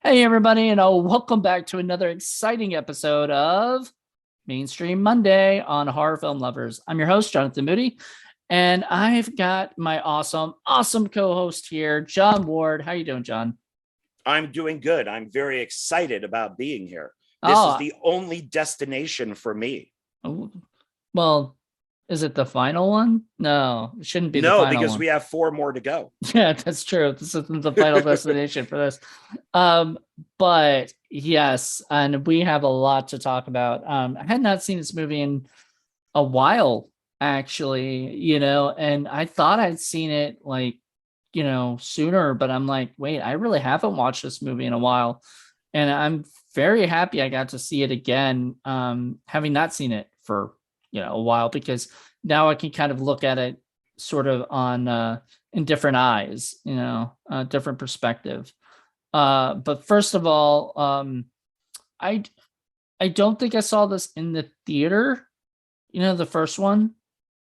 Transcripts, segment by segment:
Hey, everybody, and welcome back to another exciting episode of Mainstream Monday on Horror Film Lovers. I'm your host, Jonathan Moody, and I've got my awesome co-host here, John Ward. How you doing, John? I'm doing good. I'm very excited about being here. This is Oh, the only destination for me. oh, well, is it the final one? No, it shouldn't be the No, final because one. we have four more to go. Yeah, that's true. This isn't the final destination for this. Um, but yes, and we have a lot to talk about. I had not seen this movie in a while, actually, and I thought I'd seen it sooner, but I'm like, wait, I really haven't watched this movie in a while. And I'm very happy I got to see it again, having not seen it for, a while, because now I can kind of look at it sort of on in different eyes, a different perspective. But first of all, I I don't think I saw this in the theater. The first one.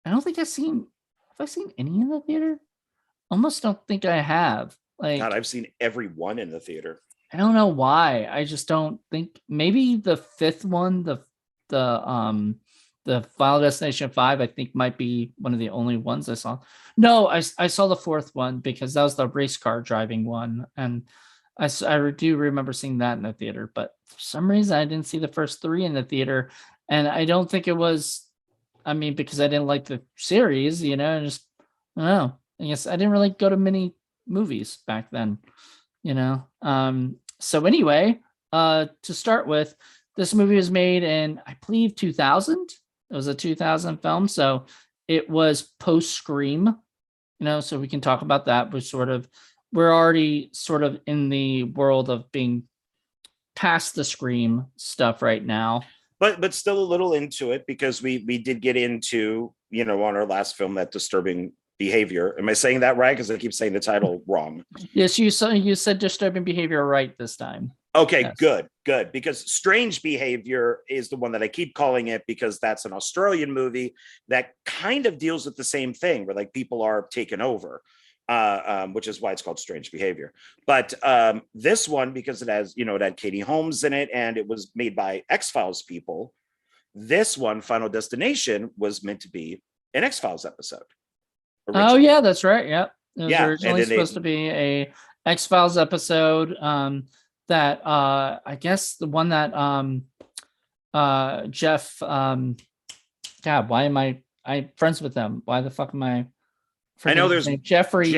I don't think have I seen any in the theater? Almost don't think I have. God, Like, I've seen every one in the theater. I don't know why. I just don't think, maybe the fifth one, the Final Destination 5, I think might be one of the only ones I saw. No, I saw the fourth one because that was the race car driving one, and I do remember seeing that in the theater. But for some reason, I didn't see the first three in the theater, and I don't think it was. I mean, because I didn't like the series, just I don't know. I guess I didn't really go to many movies back then, So anyway, to start with, this movie was made in, I believe, 2000. It was a 2000 film, so it was post Scream, so we can talk about that. We're already sort of in the world of being past the Scream stuff right now. But still a little into it because we did get into, on our last film, that disturbing behavior. Am I saying that right? Because I keep saying the title wrong. Yes, you said disturbing behavior right this time. Okay, Yes. good. Because Strange Behavior is the one that I keep calling it, because that's an Australian movie that kind of deals with the same thing, where like people are taken over, which is why it's called Strange Behavior. But this one, because it had Katie Holmes in it, and it was made by X-Files people. This one, Final Destination, was meant to be an X-Files episode. Oh yeah, that's right. Yep. It was Yeah, originally supposed to be a X-Files episode. That I guess the one that Jeff God, why am I friends with them? Why the fuck am I I know forgetting his there's name? Jeffrey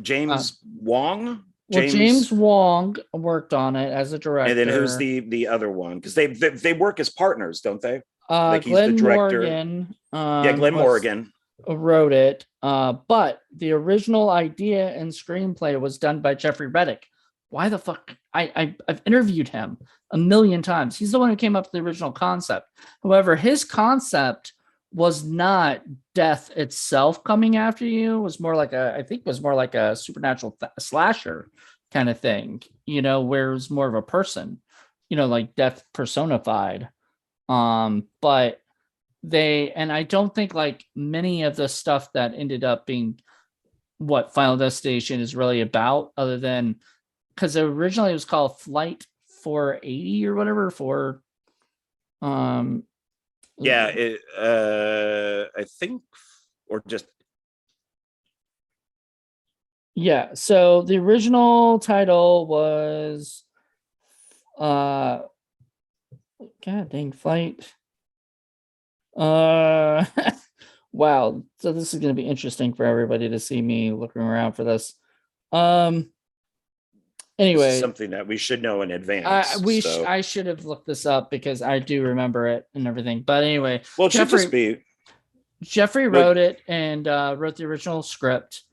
James Wong. Well, James Wong worked on it as a director. And then who's the other one? Because they work as partners, don't they? Like he's Glenn the director. Morgan. Yeah, Glenn Morgan wrote it. But the original idea and screenplay was done by Jeffrey Reddick. Why the fuck? I've interviewed him a million times. He's the one who came up with the original concept. However, his concept was not death itself coming after you. It was more like a supernatural slasher kind of thing, where it was more of a person, like death personified. But I don't think like many of the stuff that ended up being what Final Destination is really about, other than because originally it was called Flight 480 or whatever for yeah, I think, or just yeah. So the original title was God dang, Flight. Wow. So this is going to be interesting for everybody to see me looking around for this. Anyway, this is something that we should know in advance. I should have looked this up because I do remember it and everything. But anyway, well, it should just be Jeffrey wrote it and wrote the original script.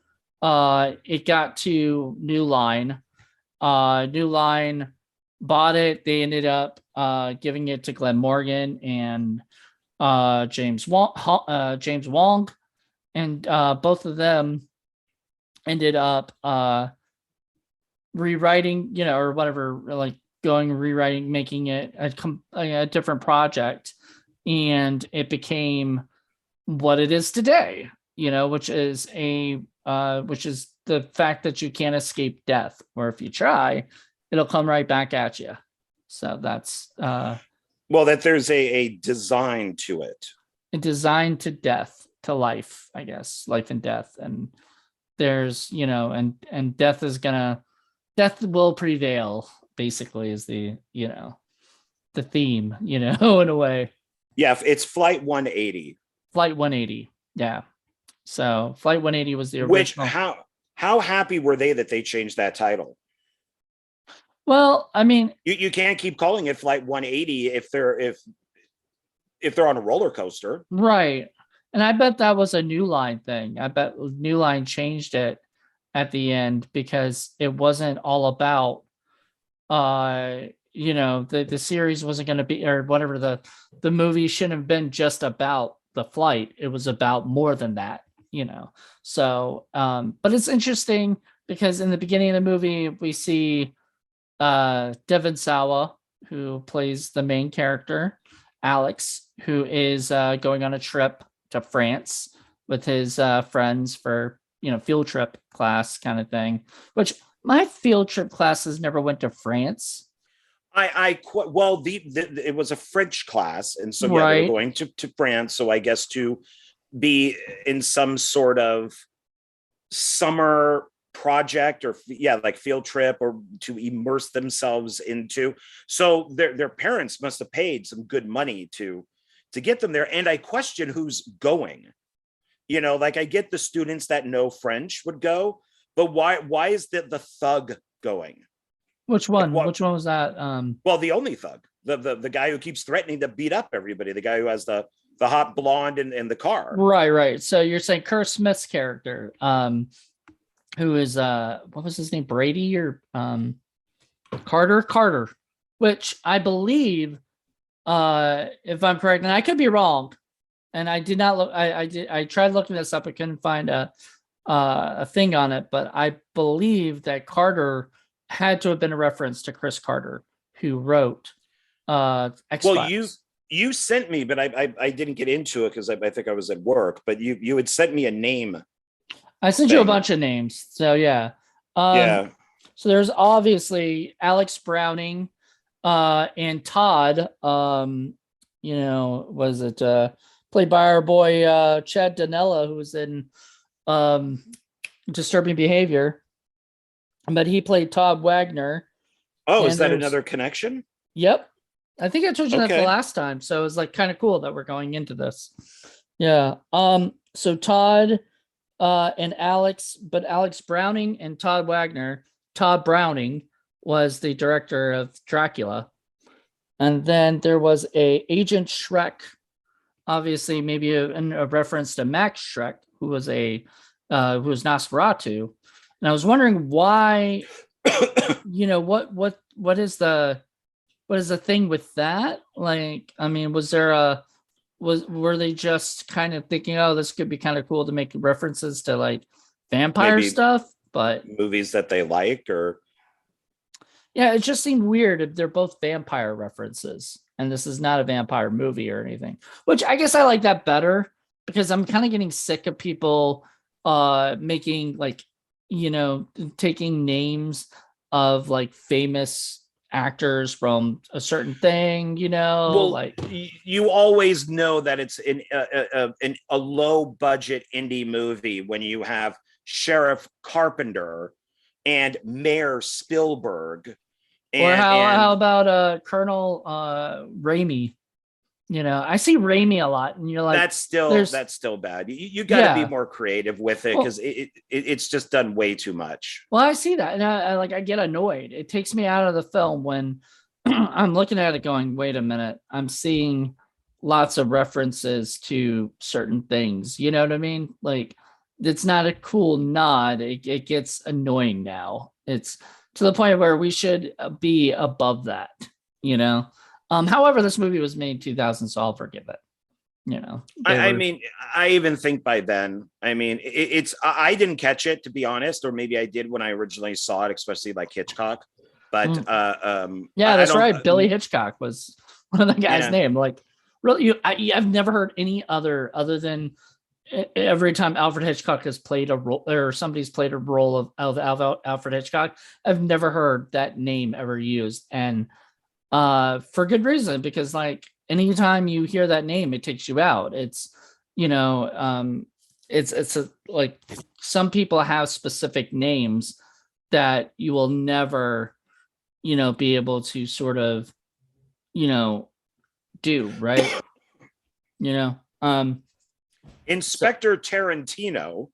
It got to New Line. New Line bought it. They ended up giving it to Glenn Morgan and James Wong, and both of them ended up rewriting, or whatever, like rewriting, making it a different project, and it became what it is today, which is the fact that you can't escape death, or if you try, it'll come right back at you. So that's well, that there's a design to it. designed to death, to life, I guess, life and death. And there's, and death will prevail, basically, is the, the theme, in a way. Yeah, it's Flight 180. Flight 180. Yeah. So Flight 180 was the original. Which, how happy were they that they changed that title? Well, I mean, you can't keep calling it Flight 180 if they're on a roller coaster. Right. And I bet that was a New Line thing. I bet New Line changed it at the end because it wasn't all about the series wasn't going to be, or whatever, the movie shouldn't have been just about the flight. It was about more than that, So but it's interesting because in the beginning of the movie we see Devon Sawa, who plays the main character, Alex, who is going on a trip to France with his friends for field trip class kind of thing, which my field trip classes never went to France. It was a French class, and so right. They were going to France, so I guess to be in some sort of summer project or like field trip, or to immerse themselves into. So their parents must have paid some good money to get them there. And I question who's going. I get the students that know French would go, but why is the thug going? Which one? Which one was that? Well, the only thug, the guy who keeps threatening to beat up everybody, the guy who has the hot blonde in the car. Right. So you're saying Kerr Smith's character, who is what was his name? Brady or Carter, which I believe, if I'm correct, and I could be wrong, and I did not look. I tried looking this up. I couldn't find a thing on it, but I believe that Carter had to have been a reference to Chris Carter, who wrote X-Files. Well, you sent me, but I didn't get into it because I think I was at work. But you had sent me a name. I sent you a bunch of names. So yeah. Yeah. So there's obviously Alex Browning and Todd. Was it played by our boy Chad Danella, who was in Disturbing Behavior. But he played Todd Wagner. Oh, is that another connection? Yep. I think I told you that the last time. So it was like kind of cool that we're going into this. Yeah. So Todd and Alex, but Alex Browning and Todd Wagner. Todd Browning was the director of Dracula. And then there was a Agent Schreck, obviously maybe a reference to Max Schreck, who was Nosferatu. And I was wondering why, what is the thing with that? Like, I mean, were they just kind of thinking, oh, this could be kind of cool to make references to like vampire stuff, but movies that they like, or yeah, it just seemed weird if they're both vampire references and this is not a vampire movie or anything, which I guess I like that better because I'm kind of getting sick of people making like, taking names of like famous actors from a certain thing, well, like you always know that it's a low budget indie movie when you have Sheriff Carpenter and Mayor Spielberg. Or how about Colonel Raimi? I see Raimi a lot, and you're like, that's still bad. You got to be more creative with it because it's just done way too much. Well, I see that, and I get annoyed. It takes me out of the film when I'm looking at it, going, "Wait a minute, I'm seeing lots of references to certain things." You know what I mean? Like, it's not a cool nod. It gets annoying now. It's to the point where we should be above that. However, this movie was made in 2000, so I'll forgive it. I mean, I even think by then, I mean, I didn't catch it, to be honest, or maybe I did when I originally saw it, especially like Hitchcock. But yeah, that's right. Billy Hitchcock was one of the guys' name. Like, really, I've never heard any other than every time Alfred Hitchcock has played a role or somebody's played a role of Alfred Hitchcock, I've never heard that name ever used. And for good reason, because like anytime you hear that name, it takes you out. It's, it's like some people have specific names that you will never, be able to sort of, do right. Inspector Tarantino.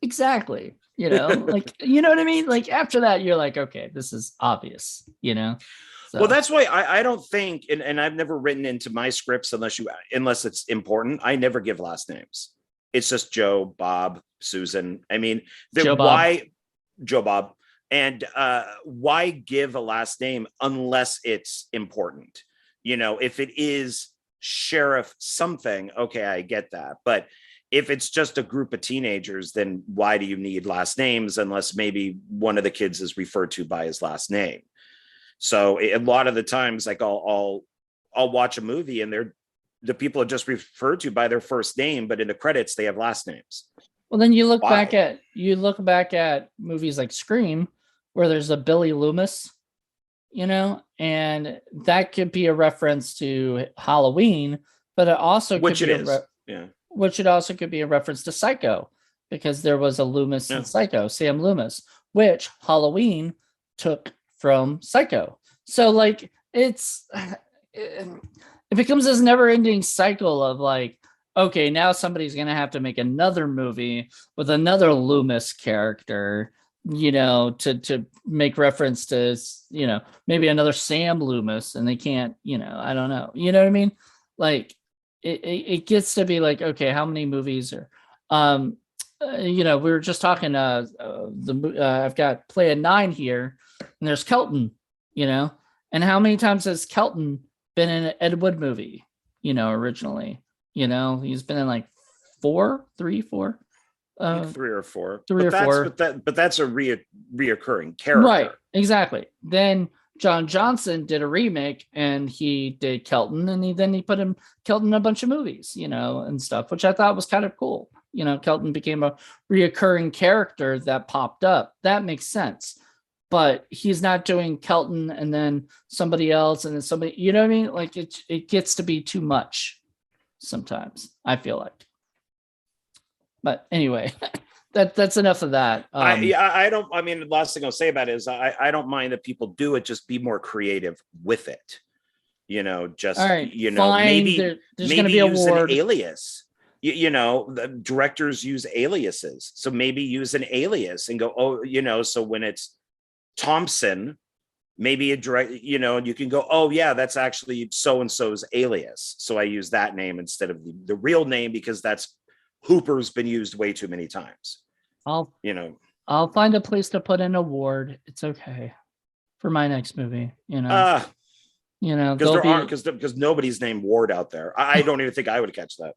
Exactly. Like, you know what I mean? Like after that, you're like, okay, this is obvious, So. Well, that's why I don't think, and I've never written into my scripts unless it's important. I never give last names. It's just Joe, Bob, Susan. I mean, Joe Bob, and why give a last name unless it's important? If it is Sheriff something, okay, I get that. But if it's just a group of teenagers, then why do you need last names unless maybe one of the kids is referred to by his last name? So a lot of the times, like I'll watch a movie and the people are just referred to by their first name, but in the credits they have last names. Well, then you look back at movies like Scream, where there's a Billy Loomis, and that could be a reference to Halloween, but it also which it also could be a reference to Psycho, because there was a Loomis in Psycho, Sam Loomis, which Halloween took from Psycho. So like it becomes this never-ending cycle of like, okay, now somebody's gonna have to make another movie with another Loomis character, to make reference to, maybe another Sam Loomis, and they can't, I don't know, you know what I mean? Like it gets to be like, okay, how many movies are, we were just talking, I've got Play at 9 here, and there's Kelton, and how many times has Kelton been in an Ed Wood movie, originally? He's been in like 3 or 4. But that's a reoccurring character. Right, exactly. Then John Johnson did a remake and he did Kelton, and he put Kelton in a bunch of movies, and stuff, which I thought was kind of cool. Kelton became a reoccurring character that popped up. That makes sense. But he's not doing Kelton and then somebody else and then somebody, you know what I mean? Like it gets to be too much sometimes, I feel like. But anyway, that's enough of that. The last thing I'll say about it is I don't mind that people do it, just be more creative with it. Just, right, maybe there's going to be a use word. An alias. The directors use aliases. So maybe use an alias and go, so when it's Thompson, maybe and you can go, oh yeah, that's actually so-and-so's alias. So I use that name instead of the real name, because that's Hooper's been used way too many times. I'll find a place to put in a Ward. It's okay for my next movie, because nobody's named Ward out there. I don't even think I would catch that.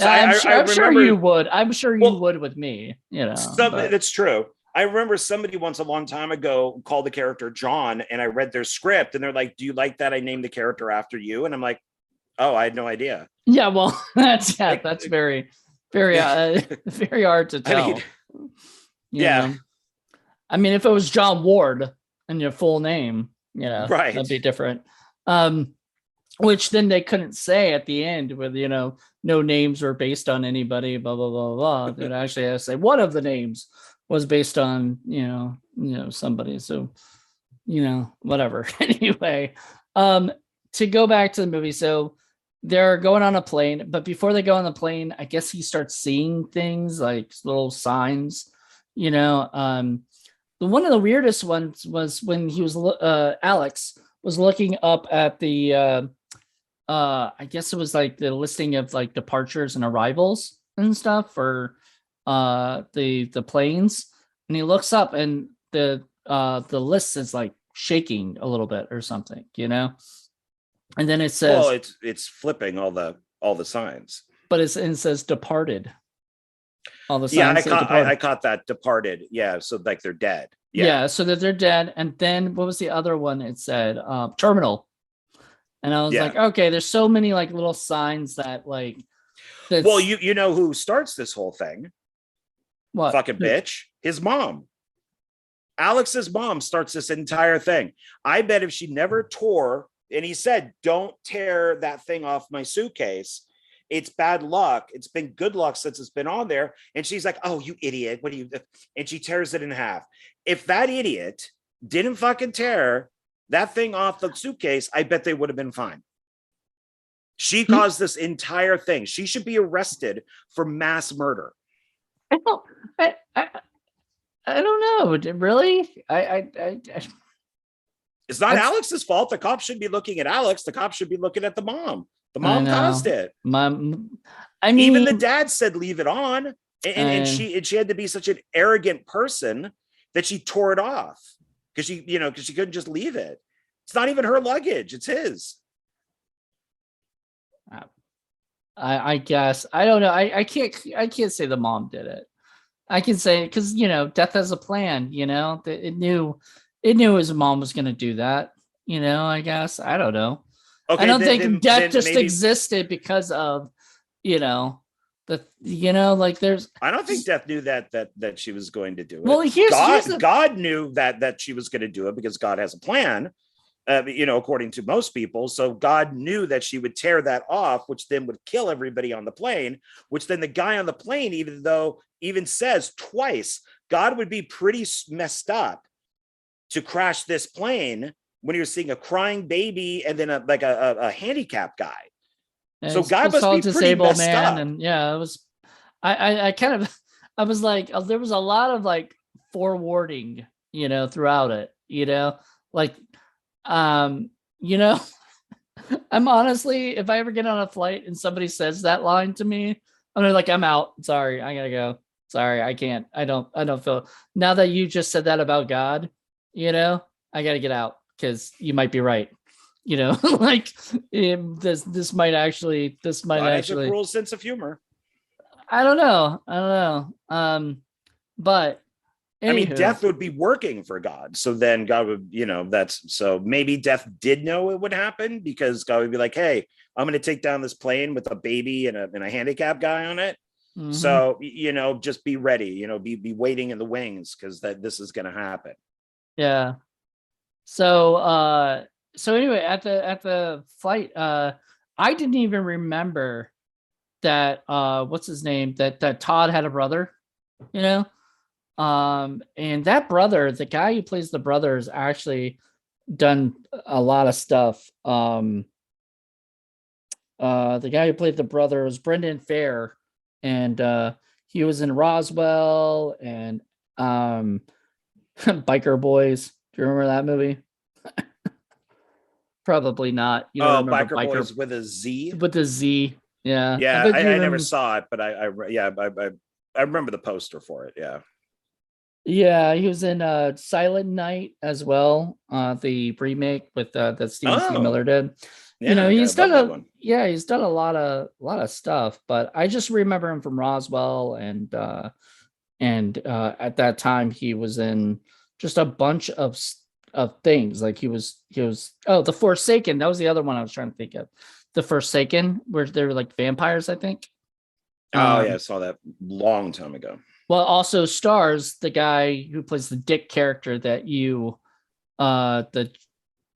I'm sure you would. I'm sure you would with me. That's true. I remember somebody once a long time ago called the character John, and I read their script, and they're like, "Do you like that I named the character after you?" And I'm like, "Oh, I had no idea." Yeah, well, that's very, very, very hard to tell. I mean, if it was John Ward and your full name, right, that'd be different. Which then they couldn't say at the end with, no names were based on anybody, blah, blah, blah, blah. They actually had to say one of the names was based on, somebody. So, whatever. Anyway, to go back to the movie. So they're going on a plane, but before they go on the plane, I guess he starts seeing things like little signs, one of the weirdest ones was when he was, Alex was looking up at the, I guess it was like the listing of like departures and arrivals and stuff for the planes, and he looks up and the list is like shaking a little bit or something, and then it says, well, it's flipping all the signs, but it says departed. All the signs. Yeah, I caught that, departed. Yeah, so like they're dead. Yeah, so that they're dead. And then what was the other one? It said terminal. And I was like, okay, there's so many like little signs that like. Well, you know who starts this whole thing? What? Fucking bitch. His mom. Alex's mom starts this entire thing. I bet if she never tore, and he said, don't tear that thing off my suitcase. It's bad luck. It's been good luck since it's been on there. And she's like, oh, you idiot. What do you? And she tears it in half. If that idiot didn't fucking tear that thing off the suitcase, I bet they would have been fine. She caused this entire thing. She should be arrested for mass murder. I don't know. Really? It's not Alex's fault. The cops should be looking at Alex. The cops should be looking at the mom. The mom caused it. I mean, even the dad said leave it on, and she had to be such an arrogant person that she tore it off because she couldn't just leave it. It's not even her luggage; it's his. I guess I don't know. I can't say the mom did it. I can say because death has a plan. It knew his mom was going to do that. I guess I don't know. Okay, I don't think death just existed because of like there's. I don't think death knew that she was going to do it. Well, God knew that she was going to do it because God has a plan. According to most people. So God knew that she would tear that off, which then would kill everybody on the plane, which then the guy on the plane, even says twice, God would be pretty messed up to crash this plane when you're seeing a crying baby and then a handicapped guy. And so God must be pretty messed up. And it was, I was like, there was a lot of like forewarning, throughout it, like, I'm honestly, if I ever get on a flight and somebody says that line to me, I'm like, I'm out. Sorry, I gotta go. Sorry, I can't. I don't feel. Now that you just said that about God, I gotta get out because you might be right. Like this might actually. Has a cruel sense of humor. I don't know. But. Anywho. I mean, death would be working for God. So then God would, so maybe death did know it would happen because God would be like, hey, I'm going to take down this plane with a baby and a handicapped guy on it. Mm-hmm. So, just be ready, be waiting in the wings because this is going to happen. Yeah. So anyway, at the flight, I didn't even remember that, what's his name? That Todd had a brother, and that brother, the guy who plays the brother, has actually done a lot of stuff. The guy who played the brother was Brendan Fair, and he was in Roswell and Biker Boys. Do you remember that movie? Probably not. Biker Boys with a Z. With a Z. Yeah. Yeah, I never saw it, but I remember the poster for it. Yeah. Yeah, he was in Silent Night as well, the remake with that Steven C. Miller did. Yeah, he's done a lot of stuff, but I just remember him from Roswell and at that time he was in just a bunch of things. Like he was The Forsaken. That was the other one I was trying to think of. The Forsaken, where they were like vampires, I think. I saw that long time ago. Well, also stars the guy who plays the dick character that you, the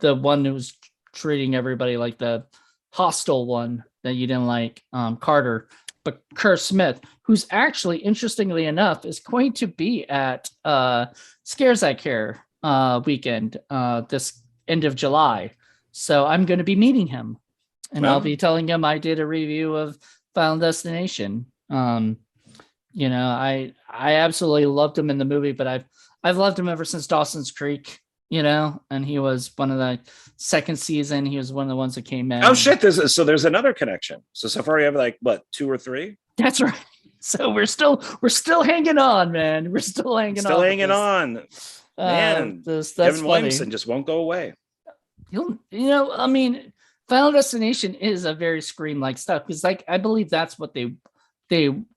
one who was treating everybody like the hostile one that you didn't like, Carter, but Kerr Smith, who's actually, interestingly enough, is going to be at Scares I Care weekend this end of July. So I'm going to be meeting him, and I'll be telling him I did a review of Final Destination. I absolutely loved him in the movie, but I've loved him ever since Dawson's Creek, and he was one of the second season. He was one of the ones that came in. Oh shit. There's another connection. So far you have like what, 2 or 3? That's right. So we're still hanging on, man. We're still hanging on. Man, that's Kevin funny. Williamson just won't go away. I mean, Final Destination is a very Scream-like stuff because, like, I believe that's what they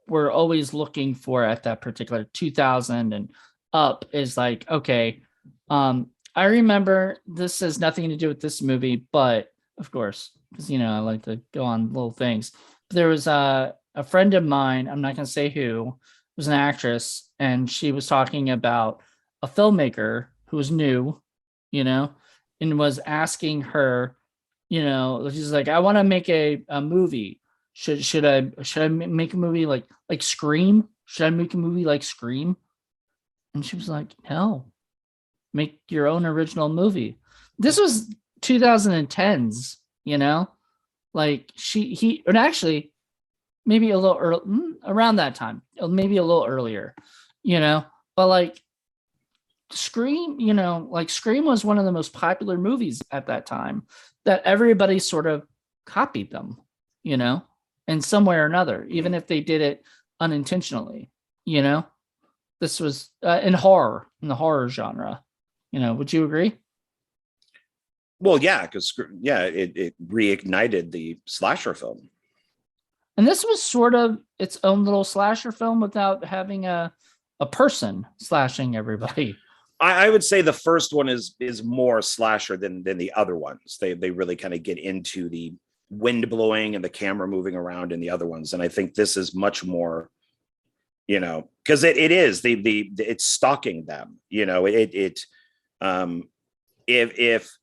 were always looking for at that particular 2000 and up. Is like, okay, I remember this has nothing to do with this movie, but of course, because I like to go on little things. There was a friend of mine, I'm not going to say who, was an actress, and she was talking about a filmmaker who was new, and was asking her, she's like, I want to make a movie. Should I make a movie like Scream? Should I make a movie like Scream? And she was like, no, make your own original movie. This was 2010s, like and actually maybe a little early, around that time, maybe a little earlier, but like Scream, like Scream was one of the most popular movies at that time that everybody sort of copied them, in some way or another, even if they did it unintentionally, this was in the horror genre, would you agree? Well, yeah, because it reignited the slasher film. And this was sort of its own little slasher film without having a person slashing everybody. I would say the first one is more slasher than the other ones. They really kind of get into the wind blowing and the camera moving around in the other ones, and I think this is much more, because it is it's stalking them. If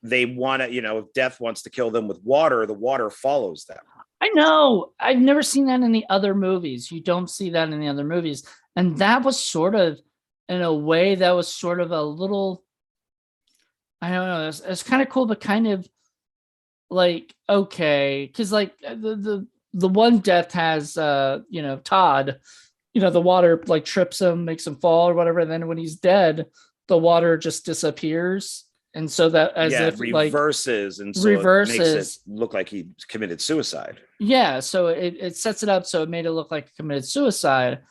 they want to, if death wants to kill them with water, the water follows them. I know. I've never seen that in the other movies. You don't see that in the other movies. And that was sort of, in a way, that was sort of a little, I don't know, it's kind of cool, but kind of like, okay. Because like the one death has, Todd, the water like trips him, makes him fall or whatever. And then when he's dead, the water just disappears. And so that if reverses, and so reverses, it makes it look like he committed suicide. Yeah, so it sets it up so it made it look like he committed suicide,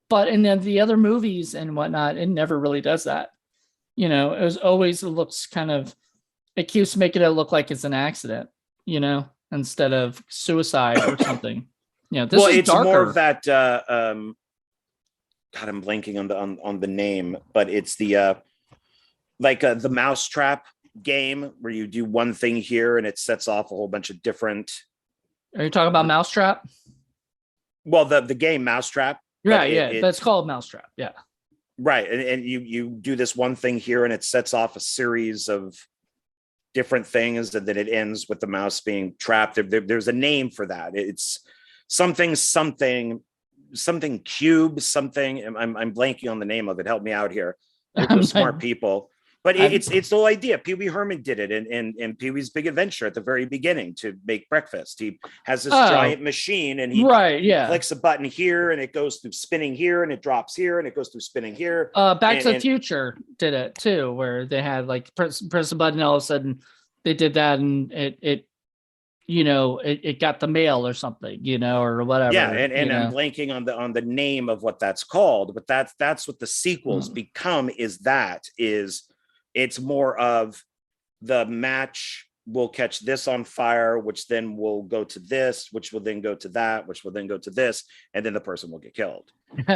but in the other movies and whatnot, it never really does that. It was always, it looks kind of, it keeps making it look like it's an accident, instead of suicide or something. This well, is it's darker. more of that. God, I'm blanking on the name, but it's the the mousetrap game where you do one thing here and it sets off a whole bunch of different. Are you talking about Mousetrap? Well, the game Mousetrap. Yeah, but it's called Mousetrap. Yeah. Right. And you do this one thing here and it sets off a series of different things, and then it ends with the mouse being trapped. There's a name for that. It's something cube, something. I'm blanking on the name of it. Help me out here. We're smart people. But it's the whole idea. Pee Wee Herman did it in Pee Wee's Big Adventure at the very beginning to make breakfast. He has this giant machine, and he clicks a button here, and it goes through spinning here, and it drops here, and it goes through spinning here. Back to the Future did it too, where they had like press a button, all of a sudden they did that, and it got the mail or something, or whatever. Yeah, and I'm blanking on the name of what that's called, but that's what the sequels become. It's more of the match will catch this on fire, which then will go to this, which will then go to that, which will then go to this, and then the person will get killed.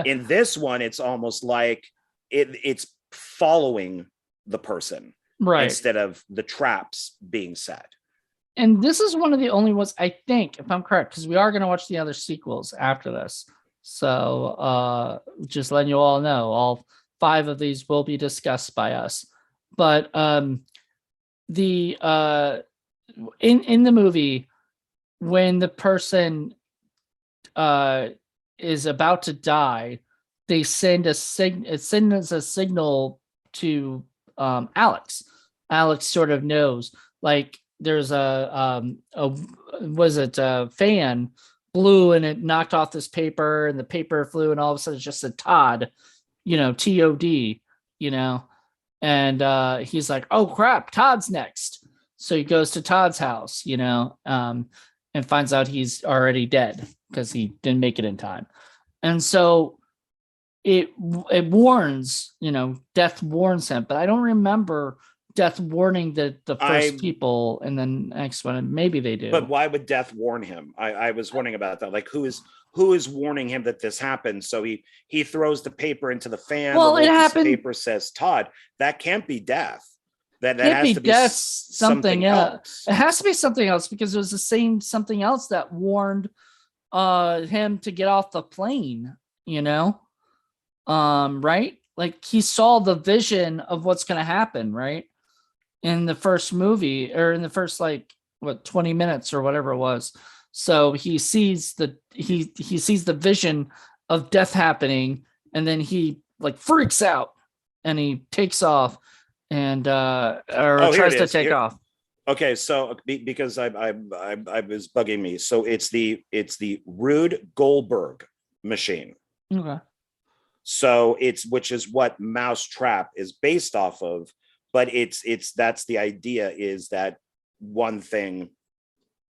In this one, it's almost like it's following the person, right, instead of the traps being set. And this is one of the only ones, I think, if I'm correct, because we are going to watch the other sequels after this. So just letting you all know, all 5 of these will be discussed by us. But the in the movie, when the person is about to die, they send a signal to Alex. Alex sort of knows, like there's a fan blew and it knocked off this paper, and the paper flew, and all of a sudden it's just a Todd, TOD, and he's like, oh crap, Todd's next. So he goes to Todd's house, and finds out he's already dead because he didn't make it in time. And so it warns, Death warns him, but I don't remember Death warning the first people, and then next one, maybe they do. But why would Death warn him? I was wondering about that. Like, who is warning him that this happens? So he throws the paper into the fan. Well, the it happened. Paper says Todd. That can't be Death. That Can't has be to be death's something else. else. It has to be something else because it was the same something else that warned him to get off the plane, you know? Right? Like he saw the vision of what's gonna happen, right? In the first movie, or in the first like what 20 minutes or whatever it was. So he sees he sees the vision of death happening, and then he like freaks out and he takes off and or Here tries it to is. take off. Okay, so because I was bugging me, so it's the Rube Goldberg machine. Okay. So it's, which is what Mousetrap is based off of, but that's the idea, is that one thing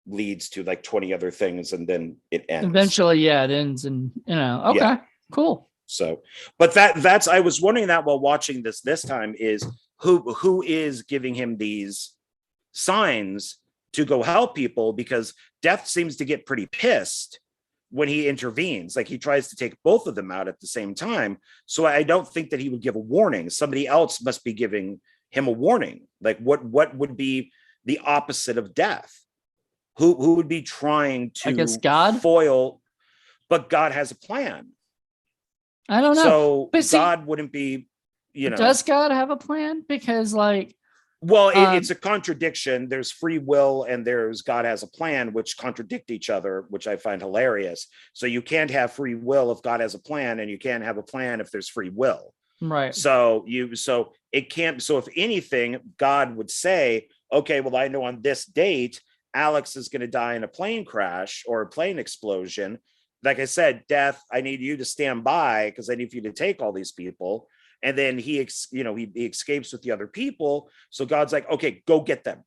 leads to like 20 other things and then it ends. Eventually, yeah, it ends, and okay, yeah. Cool. So, but that's I was wondering that while watching this time, is who is giving him these signs to go help people, because Death seems to get pretty pissed when he intervenes. Like he tries to take both of them out at the same time. So I don't think that he would give a warning. Somebody else must be giving him a warning. Like what would be the opposite of Death? Who would be trying to, I guess, God? foil? But God has a plan. I don't know. So But see, God wouldn't be, does God have a plan? Because like, well, it's a contradiction. There's free will and there's God has a plan, which contradict each other, which I find hilarious. So you can't have free will if God has a plan, and you can't have a plan if there's free will. Right. So it can't. So if anything, God would say, okay, well, I know on this date, Alex is going to die in a plane crash or a plane explosion. Like I said, Death, I need you to stand by because I need for you to take all these people. And then he escapes with the other people. So God's like, okay, go get them.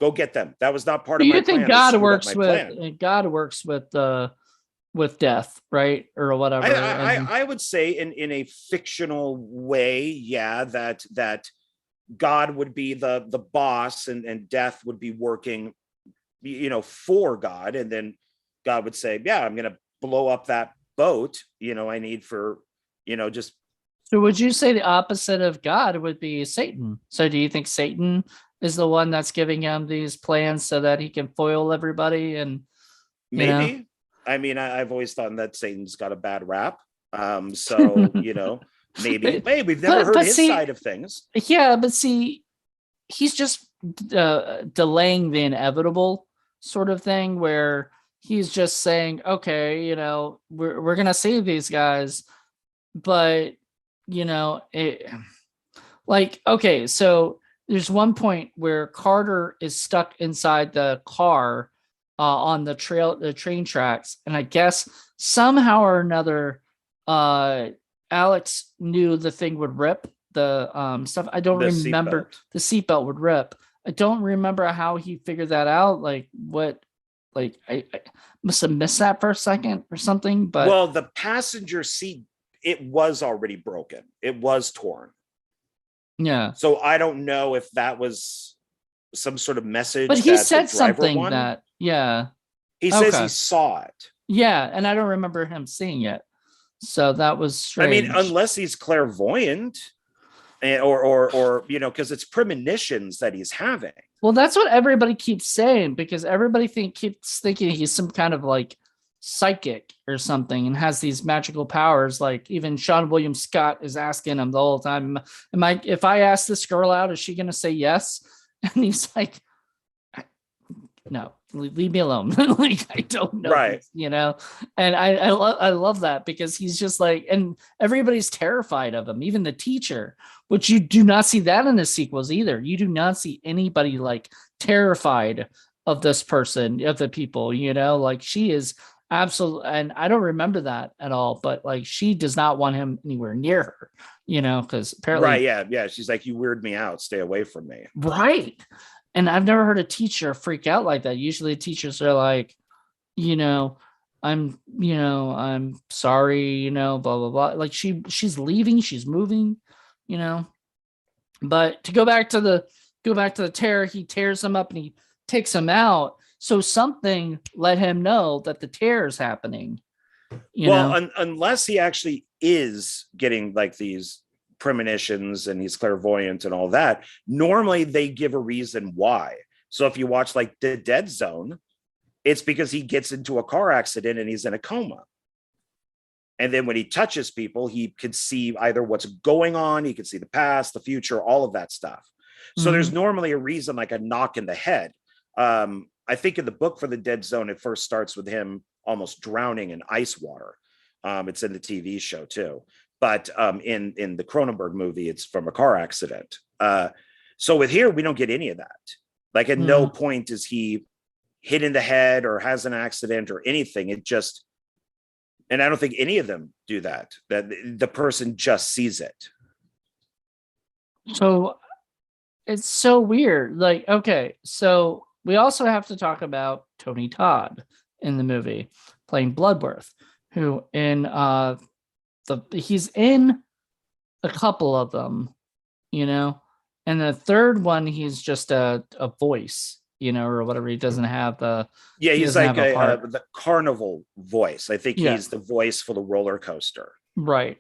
Go get them. That was not part of my plan. You think God works with Death, right? Or whatever. I would say in a fictional way, yeah, that God would be the boss and Death would be working, for God. And then God would say, yeah, I'm going to blow up that boat. I need for, just. So would you say the opposite of God would be Satan? So do you think Satan is the one that's giving him these plans so that he can foil everybody? And maybe, I mean, I've always thought that Satan's got a bad rap. So, maybe we've never heard his side of things. Yeah, but see, he's just delaying the inevitable sort of thing, where he's just saying, okay, we're going to save these guys, but okay, so there's one point where Carter is stuck inside the car on the train tracks, and I guess somehow or another Alex knew the thing would rip, the stuff. I don't remember. The seatbelt would rip. I don't remember how he figured that out. Like what? Like I must have missed that for a second or something. But well, the passenger seat, it was already broken. It was torn. Yeah. So I don't know if that was some sort of message. But he said something that, yeah. He says he saw it. Yeah, and I don't remember him seeing it. So that was strange. I mean, unless he's clairvoyant, or because it's premonitions that he's having. Well, that's what everybody keeps saying, because everybody keeps thinking he's some kind of like psychic or something and has these magical powers. Like even Sean William Scott is asking him the whole time, if I ask this girl out, is she going to say yes? And he's like, no, leave me alone. Like, I don't know, right? And I love that, because he's just like, and everybody's terrified of him, even the teacher, which you do not see that in the sequels either. You do not see anybody like terrified of this person, of the people, like she is absolutely, and I don't remember that at all, but like she does not want him anywhere near her, because apparently, right, yeah, she's like, you weird me out, stay away from me, right? And I've never heard a teacher freak out like that. Usually teachers are like, I'm sorry, blah blah blah. Like she's leaving, she's moving, But to go back to the tear, he tears him up and he takes him out. So something let him know that the tear is happening. Unless he actually is getting like these premonitions and he's clairvoyant and all that, normally they give a reason why. So if you watch like The Dead Zone, it's because he gets into a car accident and he's in a coma. And then when he touches people, he could see either what's going on, he could see the past, the future, all of that stuff. So there's normally a reason, like a knock in the head. I think in the book for The Dead Zone, it first starts with him almost drowning in ice water. It's in the TV show too. But in the Cronenberg movie, it's from a car accident. So with here, we don't get any of that. Like at no point is he hit in the head or has an accident or anything. It just, and I don't think any of them do that the person just sees it. So it's so weird. Like, okay, so we also have to talk about Tony Todd in the movie playing Bloodworth, who in he's in a couple of them, you know, and the third one he's just a voice, you know, or whatever. He doesn't have the he's like the carnival voice. I think he's the voice for the roller coaster, right?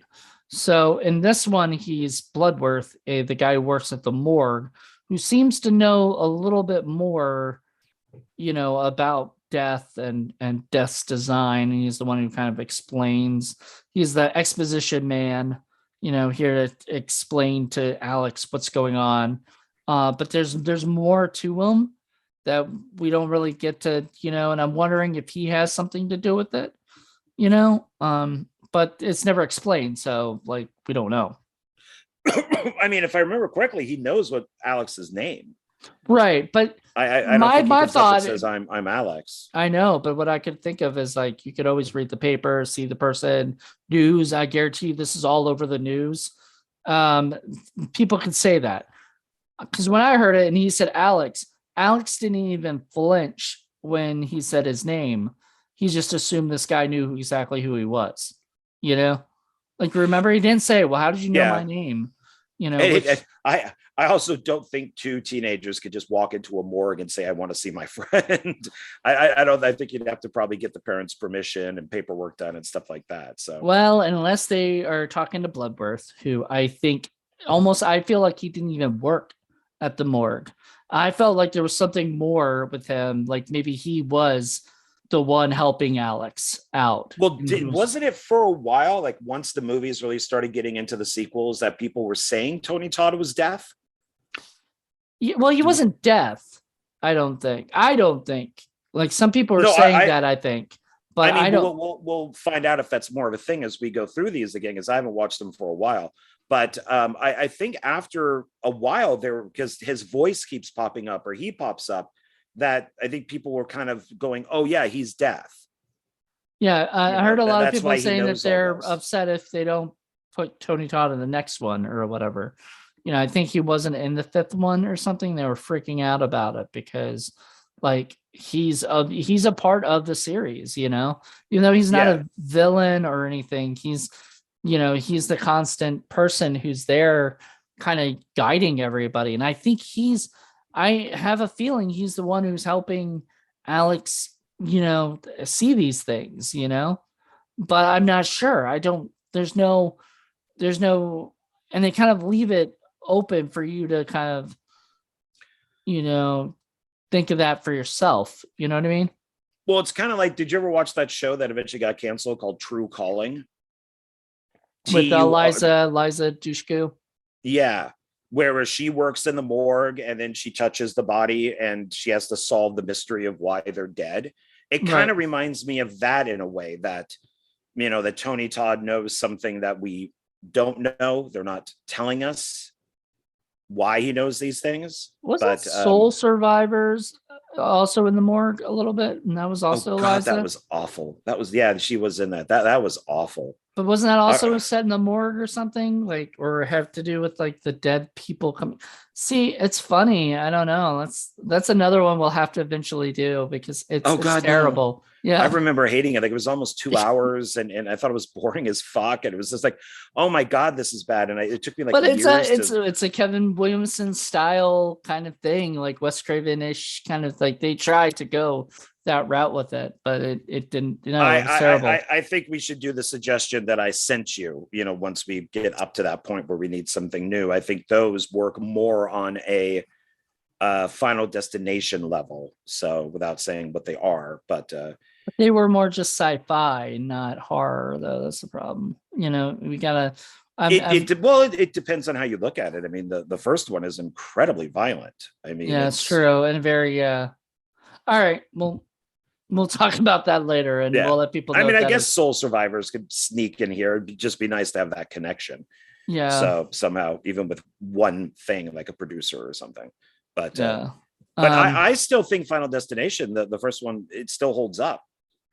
So in this one, he's Bloodworth, the guy who works at the morgue, who seems to know a little bit more, you know, about death and death's design. And he's the one who kind of explains. He's the exposition man, you know, here to explain to Alex what's going on. But there's more to him that we don't really get to, you know, and I'm wondering if he has something to do with it, you know, but it's never explained. So like, we don't know. I mean, if I remember correctly, he knows what Alex's name. Right. But I don't think my thought says I'm Alex. I know, but what I could think of is like, you could always read the paper, see the person, news. I guarantee you this is all over the news. People could say that, because when I heard it and he said Alex didn't even flinch when he said his name. He just assumed this guy knew exactly who he was, you know, like, remember, he didn't say, well, how did you know my name? You know, I also don't think two teenagers could just walk into a morgue and say, I want to see my friend. I think you'd have to probably get the parents' permission and paperwork done and stuff like that. So, well, unless they are talking to Bloodworth, who I think I feel like he didn't even work at the morgue. I felt like there was something more with him. Like maybe he was the one helping Alex out. Well, wasn't it for a while, like once the movies really started getting into the sequels, that people were saying Tony Todd was deaf? Yeah, well, he wasn't deaf. I don't think. Like some people are saying that, I think. But I don't. We'll find out if that's more of a thing as we go through these again, because I haven't watched them for a while. But I think after a while there, because his voice keeps popping up or he pops up, that I think people were kind of going, oh yeah, he's deaf. Yeah, I heard a lot of people saying that they're upset if they don't put Tony Todd in the next one or whatever. You know, I think he wasn't in the fifth one or something. They were freaking out about it because like he's a part of the series, you know, even though he's not a villain or anything. He's the constant person who's there kind of guiding everybody. And I think I have a feeling he's the one who's helping Alex, you know, see these things, you know, but I'm not sure. There's no, and they kind of leave it open for you to kind of, you know, think of that for yourself. You know what I mean? Well, it's kind of like, did you ever watch that show that eventually got canceled called True Calling? With Liza Dushku? Yeah. Where she works in the morgue and then she touches the body and she has to solve the mystery of why they're dead. It kind of reminds me of that in a way, that, you know, that Tony Todd knows something that we don't know. They're not telling us why he knows these things. Wasn't Soul Survivors also in the morgue a little bit? And that was also Liza? That was awful. That was, she was in that. That was awful. But wasn't that also set in the morgue or something, like, or have to do with like the dead people coming? See, it's funny. I don't know. That's another one we'll have to eventually do because Oh it's God, no. terrible. I Yeah. remember hating it. Like it was almost 2 hours, and I thought it was boring as fuck. And it was just like, oh my God, this is bad. And it took me like But years to. it's a Kevin Williamson style kind of thing, like Wes Craven-ish kind of like they tried to go that route with it, but it didn't, it was terrible. I think we should do the suggestion that I sent you. Once we get up to that point where we need something new, I think those work more on a Final Destination level. So without saying what they are, but They were more just sci-fi, not horror, though. That's the problem. We gotta. it depends on how you look at it. I mean, the first one is incredibly violent. I mean, Yeah, it's true, and very. All right, we'll talk about that later, and yeah. we'll let people I know. mean, I guess Soul Survivors could sneak in here. It'd just be nice to have that connection. Yeah. So somehow, even with one thing, like a producer or something, but yeah. But I still think Final Destination, the first one, it still holds up.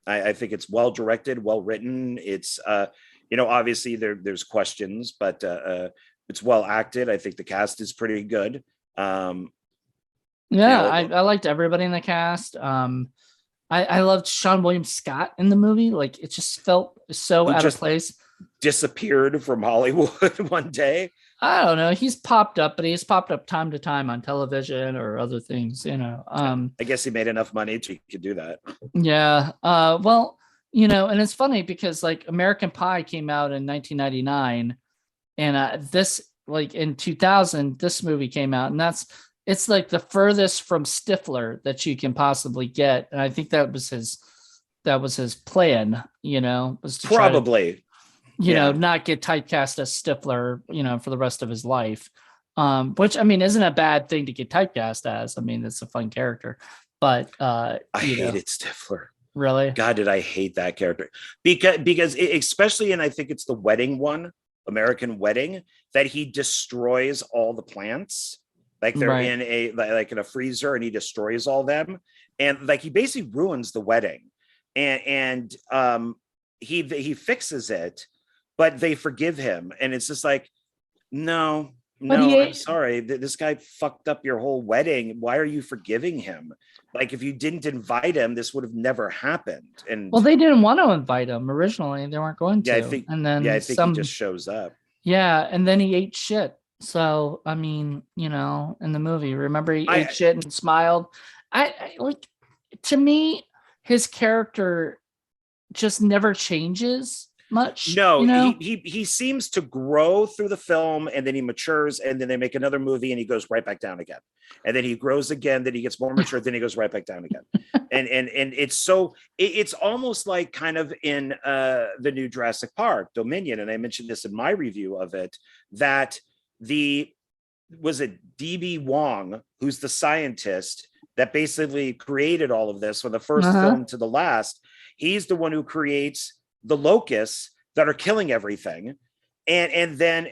I think it's well directed, well written. It's obviously there's questions, but it's well acted. I think the cast is pretty good. I liked everybody in the cast. I loved Sean William Scott in the movie. Like it just felt so out of place. Disappeared from Hollywood one day. I don't know. He's popped up, but he's popped up time to time on television or other things, I guess he made enough money to he could do that. Yeah. Well, and it's funny because like American Pie came out in 1999, and this like in 2000, this movie came out, and it's like the furthest from Stifler that you can possibly get, and I think that was his plan, was to probably. Not get typecast as Stifler, for the rest of his life. Which I mean, isn't a bad thing to get typecast as. I mean, it's a fun character, but I hated Stifler. Really? God, did I hate that character? Because especially in, I think it's the wedding one, American Wedding, that he destroys all the plants. Like they're in a freezer and he destroys all them. And like he basically ruins the wedding. And he fixes it, but they forgive him. And it's just like, no, I'm sorry. This guy fucked up your whole wedding. Why are you forgiving him? Like, if you didn't invite him, this would have never happened. And well, they didn't want to invite him originally. They weren't going to. I think he just shows up. Yeah, and then he ate shit. So I mean, in the movie, remember he ate shit and smiled. I like, to me, his character just never changes much. No, he seems to grow through the film, and then he matures, and then they make another movie and he goes right back down again, and then he grows again, then he gets more mature, then he goes right back down again. and it's almost like kind of in the new Jurassic Park Dominion, and I mentioned this in my review of it, that was it DB Wong, who's the scientist that basically created all of this from the first film to the last. He's the one who creates the locusts that are killing everything. And then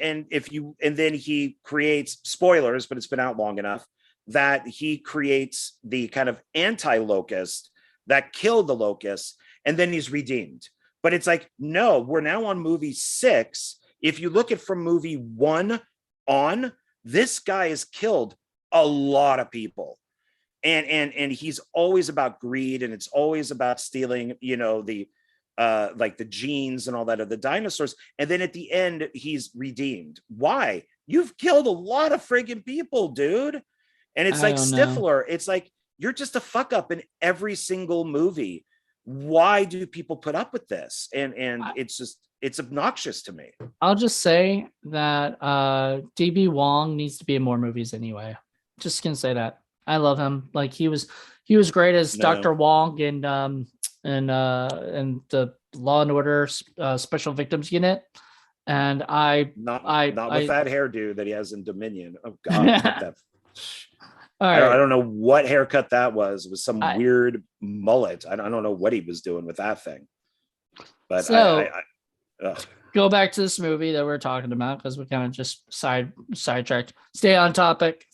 he creates, spoilers, but it's been out long enough, that he creates the kind of anti-locust that killed the locusts, and then he's redeemed. But it's like, no, we're now on movie 6. If you look at from movie 1 on, this guy has killed a lot of people. And he's always about greed, and it's always about stealing, the like the genes and all that of the dinosaurs. And then at the end, he's redeemed. Why? You've killed a lot of friggin' people, dude. And it's like Stifler. It's like, you're just a fuck up in every single movie. Why do people put up with this? And it's obnoxious to me. I'll just say that DB Wong needs to be in more movies anyway. Just gonna say that. I love him. Like he was great as Dr. Wong in the Law and Order Special Victims Unit. And not with that hairdo that he has in Dominion. Oh God. I don't know what haircut that was. It was some weird mullet. I don't know what he was doing with that thing. But go back to this movie that we're talking about, because we kind of just sidetracked. Stay on topic.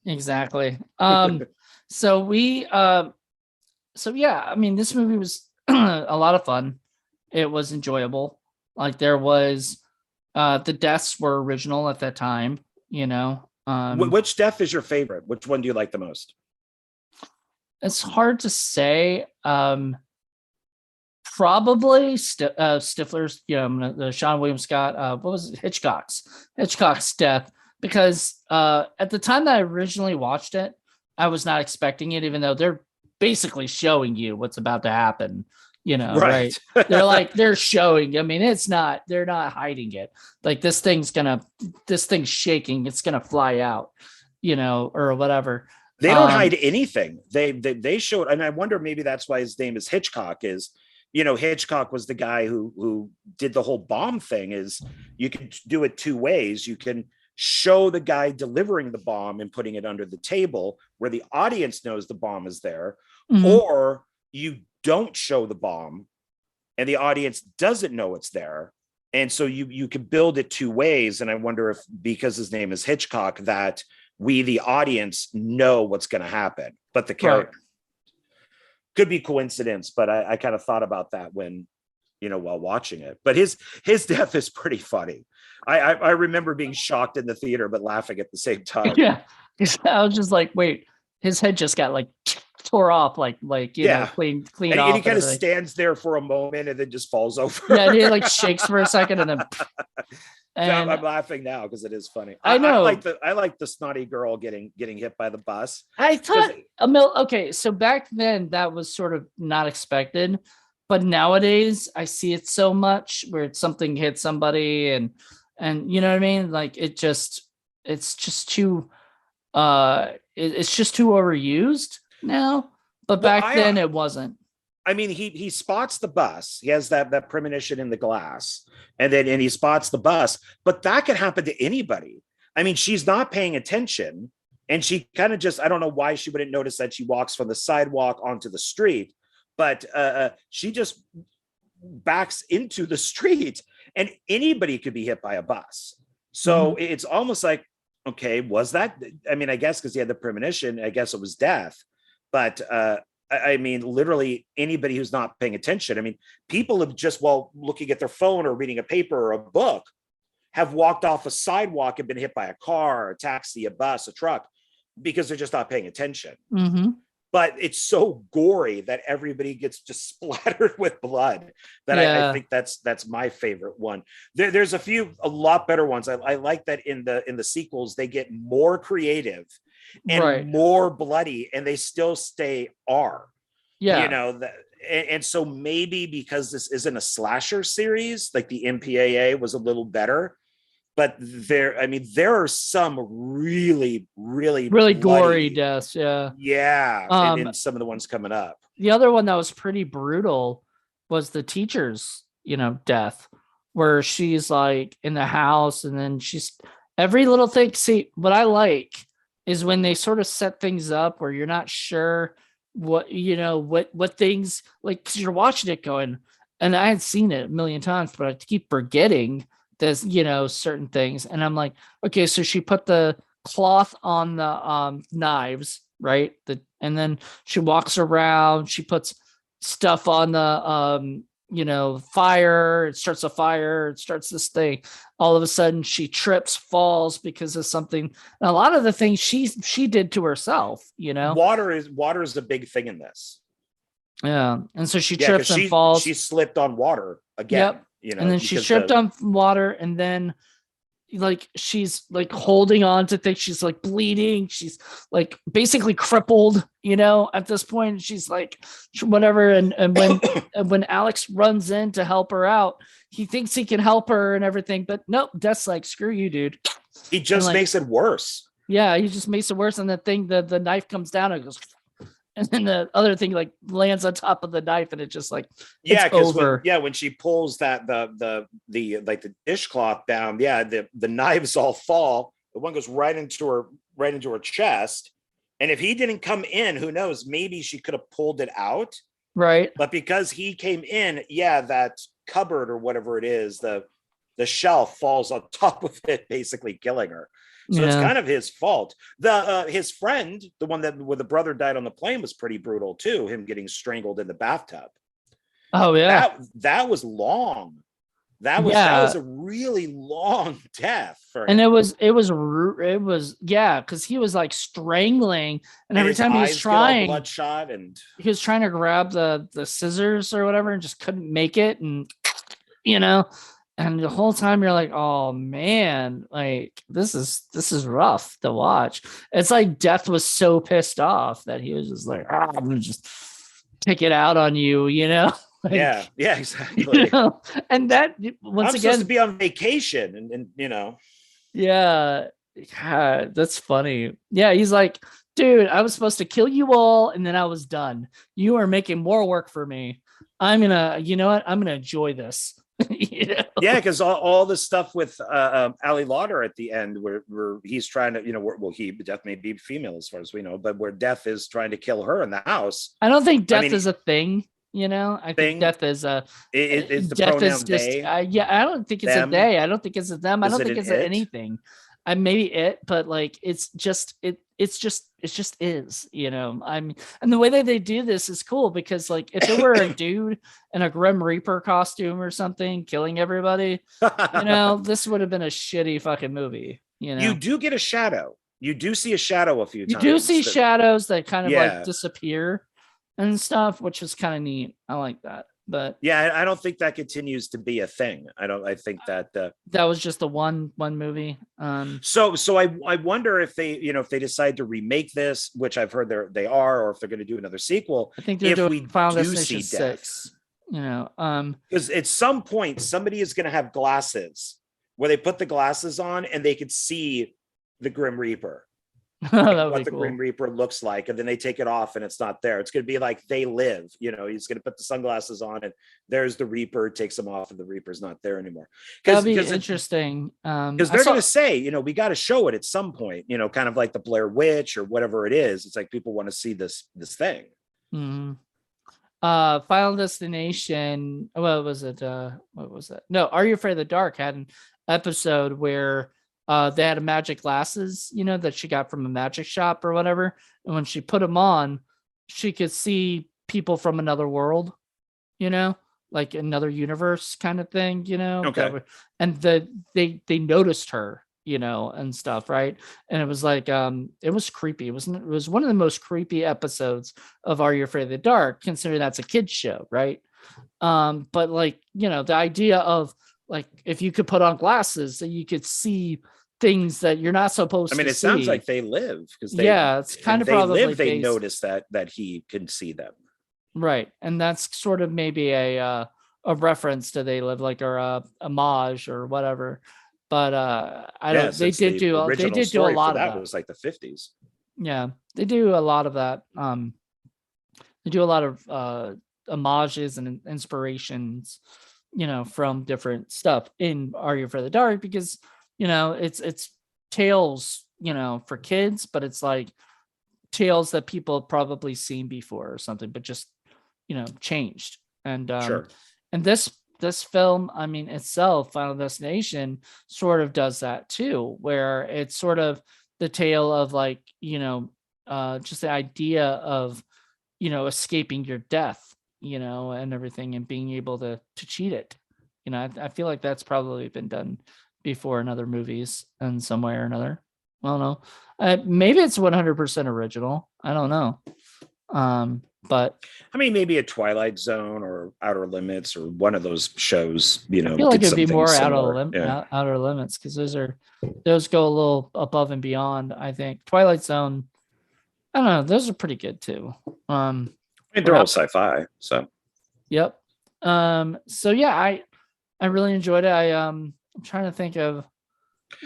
Exactly. So yeah, I mean, this movie was a lot of fun. It was enjoyable. Like there was the deaths were original at that time. you know. Which death is your favorite? Which one do you like the most? It's hard to say. Probably Stifler's, the Sean William Scott, what was it? Hitchcock's death, because at the time that I originally watched it, I was not expecting it, even though they're basically showing you what's about to happen, right? They're showing, I mean, they're not hiding it. Like this thing's shaking, it's gonna fly out, or whatever. They don't hide anything. They showed, and I wonder maybe that's why his name is Hitchcock. Is Hitchcock was the guy who did the whole bomb thing. Is you can do it two ways. You can show the guy delivering the bomb and putting it under the table where the audience knows the bomb is there, or you don't show the bomb and the audience doesn't know it's there. And so you can build it two ways. And I wonder if, because his name is Hitchcock, that we, the audience, know what's going to happen, but the character could be coincidence. But I kind of thought about that when, while watching it, but his death is pretty funny. I remember being shocked in the theater, but laughing at the same time. Yeah. I was just like, wait, his head just got like tore off, clean and off. And he kind of stands there for a moment and then just falls over. Yeah, and he like shakes for a second and then. And I'm laughing now because it is funny. I know. I like the snotty girl getting hit by the bus. I thought okay, so back then that was sort of not expected, but nowadays I see it so much where something hits somebody and you know what I mean? Like it's just too it's just too overused now. But back then it wasn't. I mean, he spots the bus. He has that premonition in the glass, and he spots the bus. But that could happen to anybody. I mean, she's not paying attention, and she kind of just, I don't know why she wouldn't notice that she walks from the sidewalk onto the street, but she just backs into the street, and anybody could be hit by a bus. So it's almost like, okay, was that? I mean, I guess because he had the premonition, I guess it was death, but. I mean, literally anybody who's not paying attention. I mean, people have just, while looking at their phone or reading a paper or a book, have walked off a sidewalk and been hit by a car, a taxi, a bus, a truck, because they're just not paying attention. But it's so gory that everybody gets just splattered with blood that I think that's my favorite one. There's a lot better ones. I like that in the sequels, they get more creative and more bloody, and they still stay R. And so maybe because this isn't a slasher series, like the MPAA was a little better, but there are some really gory deaths. And some of the ones coming up. The other one that was pretty brutal was the teacher's death, where she's like in the house and then she's every little thing. See, what I like is when they sort of set things up where you're not sure what things, like, because you're watching it going, and I had seen it a million times, but I keep forgetting there's certain things, and I'm like, okay, so she put the cloth on the knives, right? And then she walks around, she puts stuff on the fire, it starts a fire, it starts this thing. All of a sudden she trips, falls because of something. And a lot of the things she did to herself, Water is a big thing in this. Yeah. And so she trips and falls. She slipped on water again. Yep. And then she tripped on water, and then like she's like holding on to things, she's like bleeding, she's like basically crippled at this point. She's like whatever, and when Alex runs in to help her out, he thinks he can help her and everything, but nope, Death's like, screw you, dude. He just makes it worse. Yeah, he just makes it worse, and the knife comes down and goes, and then the other thing like lands on top of the knife, and it just like, it's over. When she pulls that the dishcloth down, the knives all fall. The one goes right into her chest, and if he didn't come in, who knows? Maybe she could have pulled it out, right? But because he came in, that cupboard or whatever it is, the shelf falls on top of it, basically killing her. So it's kind of his fault. His friend, the one where the brother died on the plane, was pretty brutal too. Him getting strangled in the bathtub. Oh yeah, that was long. That was a really long death for and him. it was yeah, because he was like strangling, and every his time eyes get all bloodshot, and he was trying to grab the scissors or whatever and just couldn't make it, and you know, and the whole time you're like, oh man, like this is rough to watch. It's like Death was so pissed off that he was just like, I'm gonna just take it out on you, you know. Like, yeah, exactly. you know? And that once I'm again supposed to be on vacation, and you know. Yeah, yeah, that's funny. Yeah, he's like, dude, I was supposed to kill you all, and then I was done. You are making more work for me. I'm gonna, you know what? I'm gonna enjoy this. You know? Yeah, because all the stuff with Ali Lauder at the end, where he's trying to, you know, Death may be female as far as we know, but where Death is trying to kill her in the house. I don't think death is a thing. You know, I think death is a. Is the death pronoun is just they? yeah. I don't think it's them? a they. I don't think it's a them. I Is don't it think an it's it? anything. I maybe it, but like it's just it's just is, you know. I'm and the way that they do this is cool because like if it were a dude in a Grim Reaper costume or something killing everybody, you know, this would have been a shitty fucking movie. You know, You do get a shadow. You do see a shadow a few times. You do see shadows that kind of like disappear and stuff, which is kind of neat. I like that. But yeah, I don't think that continues to be a thing. I think that that was just the one movie. So I wonder if they, you know, if they decide to remake this, which I've heard they are, or if they're going to do another sequel. I think they're doing Final Destination 6. You know, because at some point somebody is going to have glasses where they put the glasses on and they could see the Grim Reaper. What the cool. Grim Reaper looks like, and then they take it off and it's not there. It's going to be like They Live, you know, he's going to put the sunglasses on and there's the Reaper, takes them off and the Reaper's not there anymore. That'd be interesting. Because they're going to say, you know, we got to show it at some point, you know, kind of like the Blair Witch or whatever it is. It's like people want to see this thing. Mm-hmm. Final Destination. What was it? What was it? No, Are You Afraid of the Dark had an episode where they had a magic glasses, you know, that she got from a magic shop or whatever. And when she put them on, she could see people from another world, you know, like another universe kind of thing, you know. Okay. And they noticed her, you know, and stuff, right? And it was like it was creepy. It was one of the most creepy episodes of Are You Afraid of the Dark, considering that's a kid's show, right? But like, you know, the idea of like if you could put on glasses so you could see things that you're not supposed to see. I mean, it sounds like They Live, because it's kind of probably live, they notice that he can see them, right? And that's sort of maybe a reference to They Live, like, or a homage or whatever. But I don't. They did do a lot of that. It was like the 50s. Yeah, they do a lot of that. They do a lot of homages and inspirations, you know, from different stuff in Are You Afraid of the Dark, because, you know, it's tales, you know, for kids, but it's like tales that people have probably seen before or something, but just, you know, changed. And sure. And this film, I mean, itself, Final Destination, sort of does that too, where it's sort of the tale of like, you know, just the idea of, you know, escaping your death, you know, and everything, and being able to cheat it. You know, I feel like that's probably been done before in other movies in some way or another. I don't know. Maybe it's 100% original. I don't know. But I mean, maybe a Twilight Zone or Outer Limits or one of those shows, you know. I feel like it'd be more Outer Limits, because those go a little above and beyond. I think Twilight Zone, I don't know, those are pretty good too. They're all sci-fi, so. Yep. So yeah, I really enjoyed it. I'm trying to think of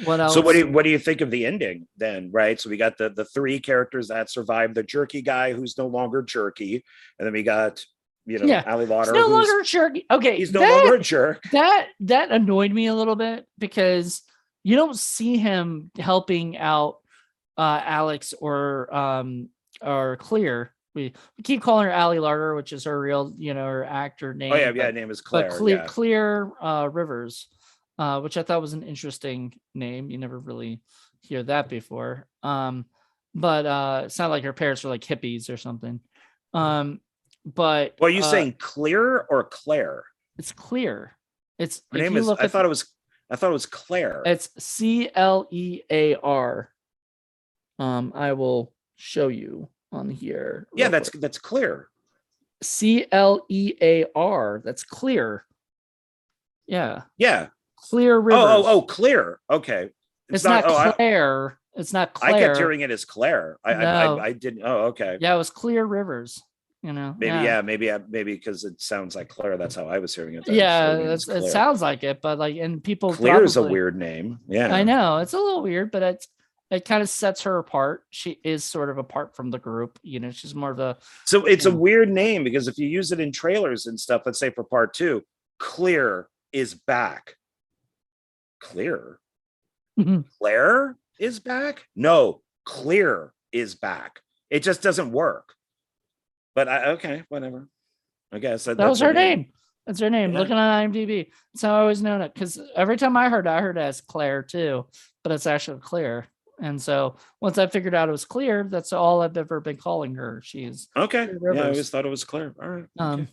what else. So what do you think of the ending then, right? So we got the three characters that survived, the jerky guy who's no longer jerky, and then we got, you know, Ali Lauder, no longer jerky. Okay, he's no longer a jerk. That annoyed me a little bit, because you don't see him helping out Alex or Clear. We keep calling her Ali Larder, which is her real, you know, her actor name. Oh yeah, her name is Claire. Clear Rivers, which I thought was an interesting name. You never really hear that before. But it's not like her parents were like hippies or something. But well, are you saying Clear or Claire? It's Clear. It's Her if name you is. look I at thought it was Claire. it's Clear. I will show you on here. Yeah, real quick. that's Clear. Clear. That's clear. Yeah. Yeah. Clear Rivers. Oh, Clear. Okay. It's not Oh, Claire. It's not I Claire. kept hearing it as Claire. No. I didn't. Oh, okay. Yeah, it was Clear Rivers. You know. Maybe because it sounds like Claire. That's how I was hearing it. Yeah, it sounds like it, but like, and people Clear is a weird name. Yeah, I know it's a little weird, but it kind of sets her apart. She is sort of apart from the group. You know, she's more of a. So it's a weird name because if you use it in trailers and stuff, let's say for part 2, Clear is back. Clear. Claire is back? No, Clear is back. It just doesn't work. But okay, whatever. I guess that was her name. That's her name. Yeah. Looking on IMDb. That's how I always known it. Because every time I heard it as Claire too, but it's actually Clear. And so once I figured out it was Clear, that's all I've ever been calling her. She's okay. Yeah, I always thought it was Claire. All right. Okay.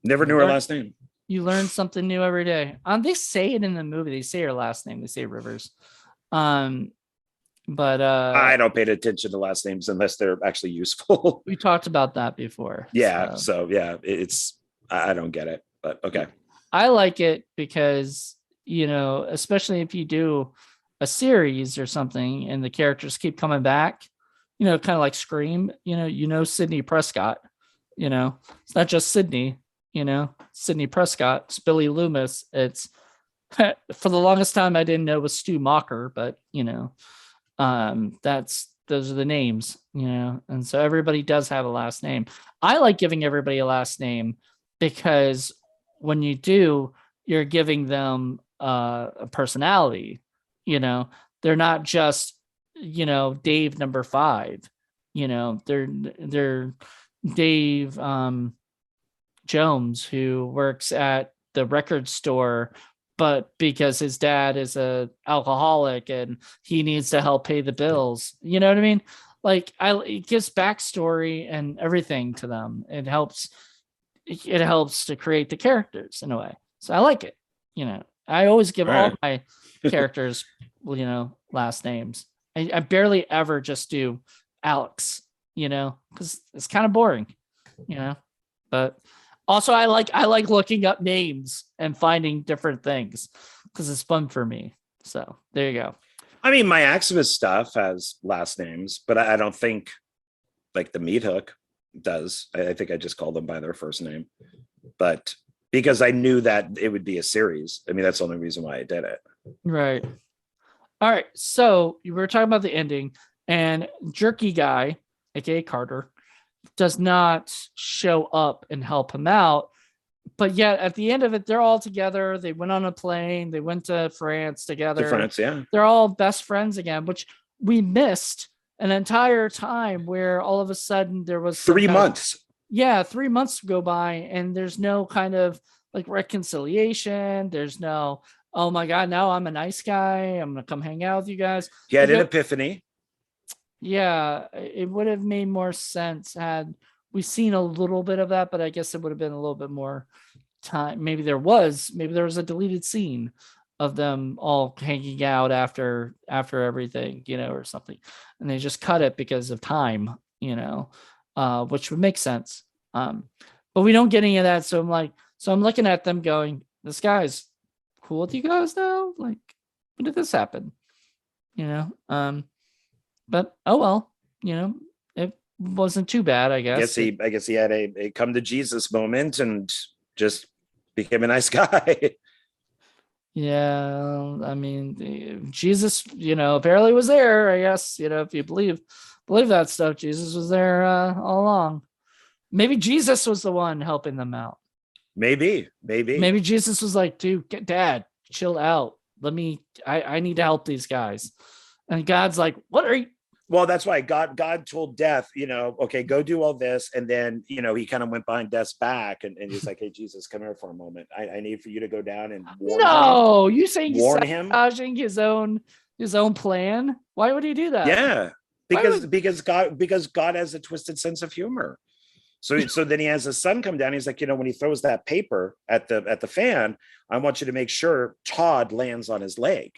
Never knew her last name. You learn something new every day. They say it in the movie. They say her last name. They say Rivers. But I don't pay attention to last names unless they're actually useful. We talked about that before. Yeah. So yeah, it's I don't get it, but okay. I like it because, you know, especially if you do a series or something and the characters keep coming back, you know, kind of like Scream, you know, Sidney Prescott, you know, it's not just Sidney, you know, Sidney Prescott, it's Billy Loomis. It's for the longest time I didn't know it was Stu Macher, but you know, those are the names, you know, and so everybody does have a last name. I like giving everybody a last name because when you do, you're giving them a personality. You know, they're not just, you know, Dave number 5. You know, they're Dave Jones, who works at the record store, but because his dad is a alcoholic and he needs to help pay the bills. You know what I mean? Like it gives backstory and everything to them. It helps to create the characters in a way. So I like it. You know, I always give all my characters, you know, last names. I barely ever just do Alex, you know, because it's kind of boring, you know. But also I like looking up names and finding different things because it's fun for me. So there you go. I mean, my Maximus stuff has last names, but I don't think like the Meat Hook does. I think I just call them by their first name, but because I knew that it would be a series. I mean, that's the only reason why I did it. Right. All right. So you were talking about the ending, and Jerky Guy, aka Carter, does not show up and help him out. But yet at the end of it, they're all together. They went on a plane. They went to France together. To France, yeah. They're all best friends again, which we missed an entire time where all of a sudden there was 3 months. 3 months go by and there's no kind of like reconciliation. There's no, oh my God, now I'm a nice guy. I'm going to come hang out with you guys. He had an epiphany. Yeah, it would have made more sense had we seen a little bit of that, but I guess it would have been a little bit more time. Maybe there was a deleted scene of them all hanging out after everything, you know, or something. And they just cut it because of time, you know, which would make sense. But we don't get any of that. So I'm looking at them going, this guy's cool with you guys now? Like, when did this happen? You know? But oh well, you know, it wasn't too bad, I guess. I guess he had a come to Jesus moment and just became a nice guy. Yeah, I mean, Jesus, you know, apparently was there. I guess, you know, if you believe that stuff, Jesus was there all along. Maybe Jesus was the one helping them out. Maybe Jesus was like, dude, Dad, chill out. I need to help these guys. And God's like, what are you? Well, that's why God told Death, you know, okay, go do all this. And then, you know, he kind of went behind Death's back and he's like, hey, Jesus, come here for a moment. I need for you to go down and warn him. You saying warn he's sabotaging his own plan? Why would he do that? Yeah, because God has a twisted sense of humor. So then he has his son come down. He's like, when he throws that paper at the fan, I want you to make sure Todd lands on his leg.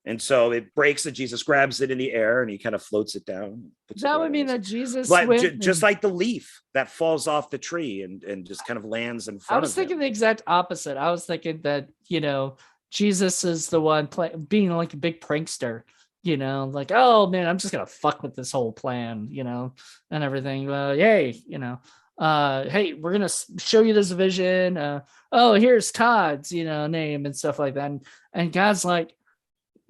And so it breaks, and Jesus grabs it in the air and he kind of floats it down. That would mean that Jesus just like the leaf that falls off the tree and just kind of lands in front of him. I was thinking the exact opposite. I was thinking that, Jesus is the one being like a big prankster, like, oh man, I'm just going to fuck with this whole plan, and everything. Yay, hey, we're going to show you this vision. Oh, here's Todd's, name and stuff like that. And God's like,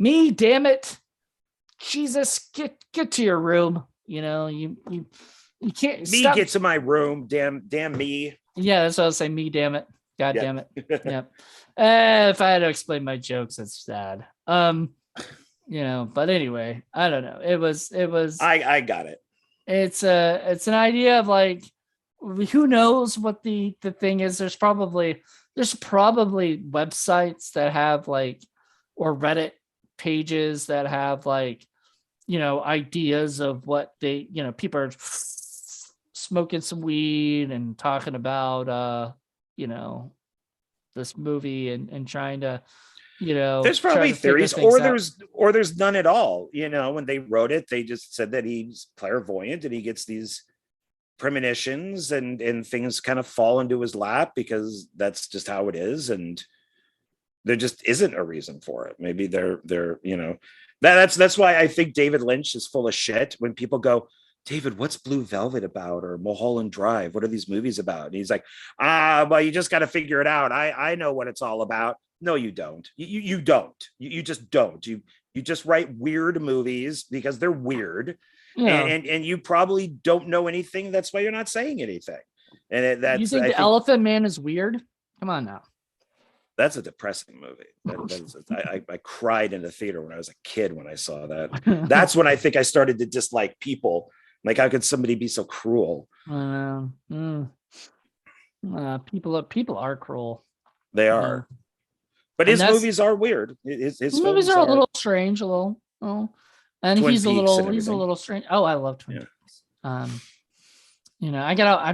me, damn it, Jesus, get to your room. You can't. Me, stop. Get to my room. Damn me. Yeah, that's what I was saying. Me, damn it. God damn it. Yeah. If I had to explain my jokes, it's sad. But anyway, I don't know. It was. I got it. It's an idea of like, who knows what the thing is. There's probably websites that have like, or Reddit pages that have like, ideas of what they, people are smoking some weed and talking about, this movie and trying to, there's probably theories, or there's none at all. When they wrote it, they just said that he's clairvoyant and he gets these premonitions and things kind of fall into his lap because that's just how it is. And there just isn't a reason for it. Maybe they're that's why I think David Lynch is full of shit. When people go, David, what's Blue Velvet about? Or Mulholland Drive? What are these movies about? And he's like, well, you just got to figure it out. I know what it's all about. No, you don't. You don't. You just don't. You just write weird movies because they're weird. Yeah. And you probably don't know anything. That's why you're not saying anything. And that's, you think the Elephant Man is weird? Come on now. That's a depressing movie. I cried in the theater when I was a kid when I saw that. That's when I think I started to dislike people. Like, how could somebody be so cruel? People are cruel. They are. But his movies are weird. His movies are a little strange, a little. And he's a little strange. Oh, I love Twin Peaks. I've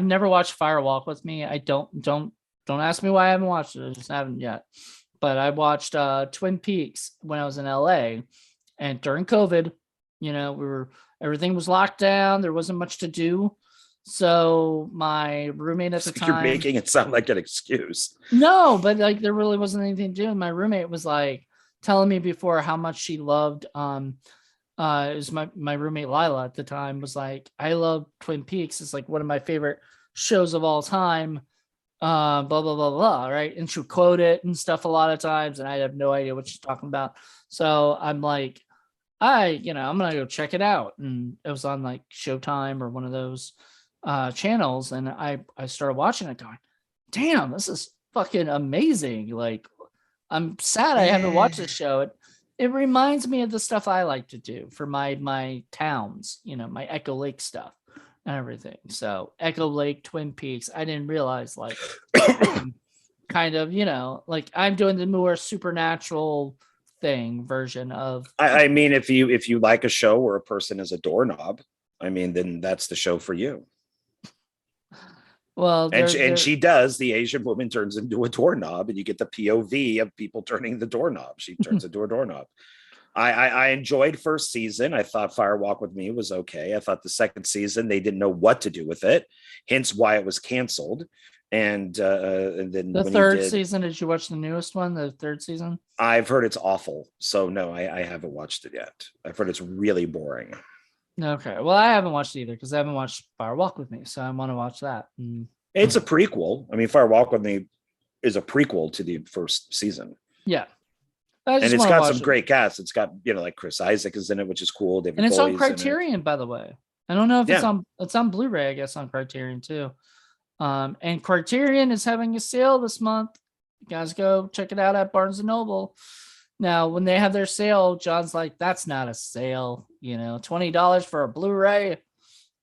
never watched Fire Walk with Me. I don't ask me why I haven't watched it. I just haven't yet. But I watched Twin Peaks when I was in LA, and during COVID, everything was locked down. There wasn't much to do. So my roommate at the time. You're making it sound like an excuse. No, but like there really wasn't anything to do. And my roommate was like telling me before how much she loved. It was my roommate Lila at the time was like, I love Twin Peaks. It's like one of my favorite shows of all time. Blah blah blah blah, right? And she'll quote it and stuff a lot of times, and I have no idea what she's talking about. So I'm like, I'm gonna go check it out. And it was on like Showtime or one of those channels, and I started watching it going, damn, this is fucking amazing. Like, I'm sad I haven't watched this show. It reminds me of the stuff I like to do for my towns, my Echo Lake stuff and everything. So Echo Lake, Twin Peaks, I didn't realize like kind of, like I'm doing the more supernatural thing version of. I mean, if you like a show where a person is a doorknob, then that's the show for you. Well, and she does. The Asian woman turns into a doorknob, and you get the POV of people turning the doorknob. She turns into a doorknob. I enjoyed first season. I thought Fire Walk with Me was okay. I thought the second season they didn't know what to do with it, hence why it was canceled. And then the third season. Did you watch the newest one? The third season? I've heard it's awful. So no, I haven't watched it yet. I've heard it's really boring. Okay. Well, I haven't watched it either because I haven't watched Fire Walk with Me, so I want to watch that. It's a prequel. Fire Walk with Me is a prequel to the first season. Yeah. And it's got some great cast. It's got, like Chris Isaac is in it, which is cool. David and it's Bowie's on Criterion, by the way. I don't know if it's on Blu-ray, I guess, on Criterion too. And Criterion is having a sale this month. You guys go check it out at Barnes and Noble. Now, when they have their sale, John's like, that's not a sale, $20 for a Blu-ray.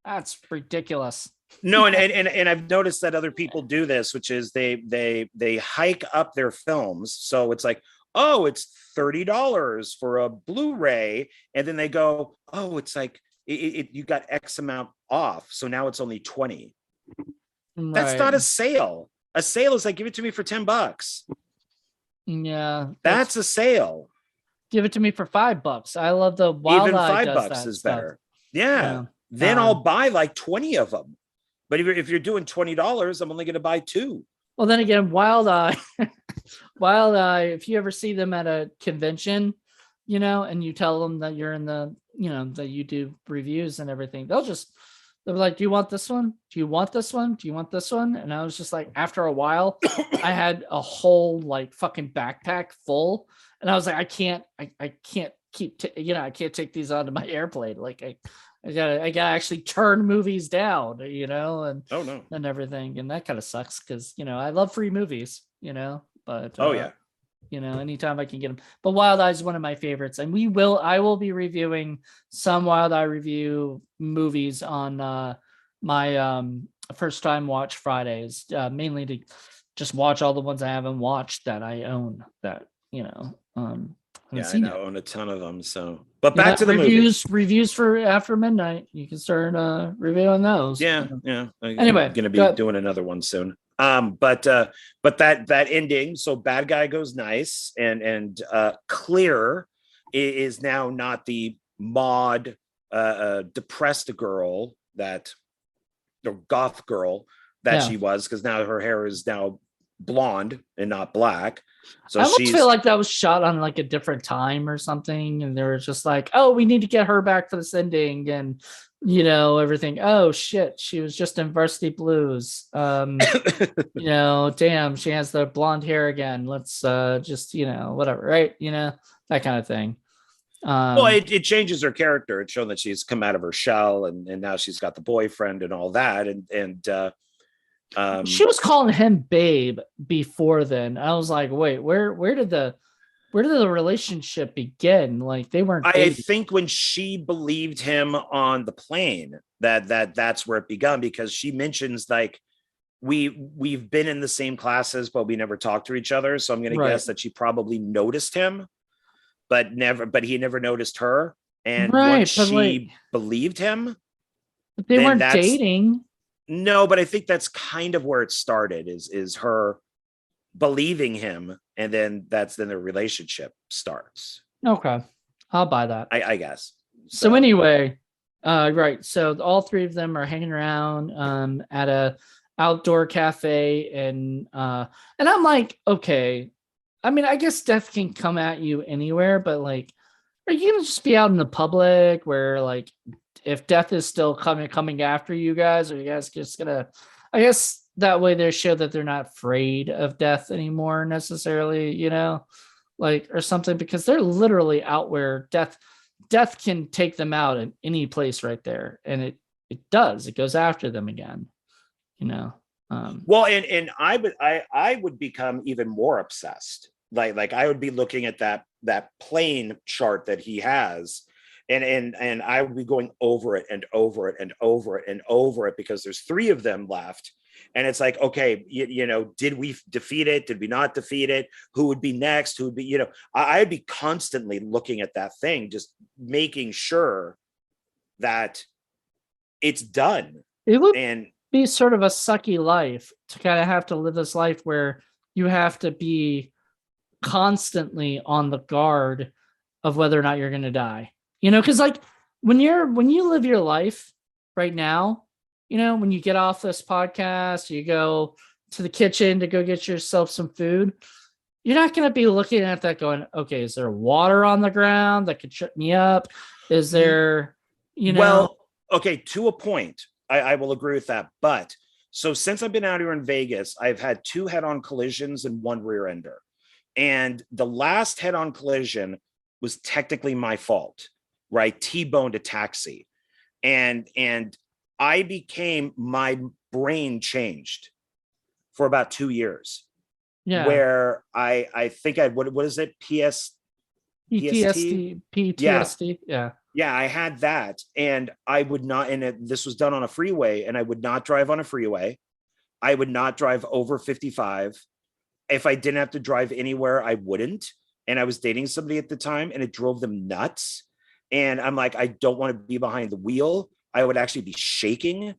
That's ridiculous. No, and I've noticed that other people do this, which is they hike up their films. So it's like, oh, it's $30 for a Blu-ray. And then they go, oh, it's like you got X amount off. So now it's only 20. That's not a Right. sale. A sale is like, give it to me for $10. Yeah. That's a sale. Give it to me for $5. I love the Wild Even Eye five does bucks that is stuff. better. Yeah. Yeah. Then I'll buy like 20 of them. But if you're doing $20, I'm only going to buy 2. Well, then again, Wild Eye, Wild Eye, if you ever see them at a convention, and you tell them that you're in that you do reviews and everything, they're like, do you want this one? Do you want this one? Do you want this one? And I was just like, after a while, I had a whole like fucking backpack full. And I was like, I can't keep, I can't take these onto my airplane. Like I gotta actually turn movies down, and Oh no. and everything. And that kind of sucks because, I love free movies, but Oh yeah. anytime I can get them. But Wild Eye is one of my favorites, and I will be reviewing some Wild Eye review movies on my first time watch Fridays, mainly to just watch all the ones I haven't watched that I own that haven't seen I yet. own a ton of them. So, but back to the reviews for After Midnight. You can start reviewing those. Yeah. Anyway, I'm gonna be doing another one soon. But that ending, so bad guy goes nice, and Clear is now not the Maud depressed girl the goth girl that she was, because now her hair is now blonde and not black. So I almost feel like that was shot on like a different time or something, and they were just like, oh, we need to get her back for this ending, and everything. Oh shit, she was just in Varsity Blues. Damn, she has the blonde hair again. Let's just whatever, right? That kind of thing. Well, it changes her character. It's shown that she's come out of her shell, and now she's got the boyfriend and all that, and she was calling him babe before then. I was like, wait, where did the relationship begin? Like, they weren't dating. I think when she believed him on the plane, that's where it began, because she mentions like we've been in the same classes, but we never talked to each other. So I'm going to guess that she probably noticed him, but he never noticed her. And once she believed him, but they weren't dating. No, but I think that's kind of where it started, is her believing him, and then the relationship starts. Okay, I'll buy that, I guess. So anyway, right, so all three of them are hanging around at a outdoor cafe, and I'm like, okay, I mean, I guess death can come at you anywhere, but like, are you gonna just be out in the public where, like, if death is still coming after you guys, are you guys just gonna, I guess that way they show that they're not afraid of death anymore necessarily, like, or something, because they're literally out where death can take them out in any place right there. And it goes after them again, well, and I would become even more obsessed. Like I would be looking at that plane chart that he has, and I would be going over it and over it and over it and over it, because there's 3 of them left. And it's like, okay, did we defeat it? Did we not defeat it? Who would be next? Who would be, I'd be constantly looking at that thing, just making sure that it's done. It would be sort of a sucky life to kind of have to live this life where you have to be constantly on the guard of whether or not you're going to die, because like when you live your life right now, when you get off this podcast, you go to the kitchen to go get yourself some food, you're not going to be looking at that going, okay, is there water on the ground that could trip me up? Is there, Well, okay, to a point, I will agree with that. But so since I've been out here in Vegas, I've had 2 head-on collisions and 1 rear ender. And the last head-on collision was technically my fault, right? T-boned a taxi. And my brain changed for about 2 years. Yeah. Where I think what is it? PTSD. Yeah. Yeah, I had that, and I would not, this was done on a freeway, and I would not drive on a freeway. I would not drive over 55. If I didn't have to drive anywhere, I wouldn't. And I was dating somebody at the time, and it drove them nuts. And I'm like, I don't want to be behind the wheel. I would actually be shaking.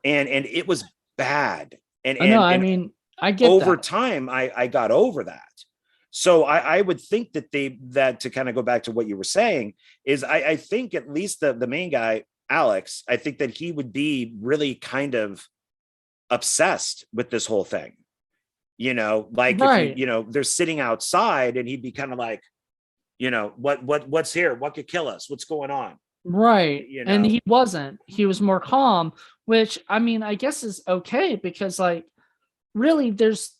And it was bad. And I know. and I and mean, I get over that. time, I got over that. So I would think that that to kind of go back to what you were saying is I think at least the main guy, Alex, I think that he would be really kind of obsessed with this whole thing. Like if Right. they're sitting outside and he'd be kind of like, what's here? What could kill us? What's going on? Right. You And know, he wasn't. He was more calm, which I mean, I guess is okay because like really there's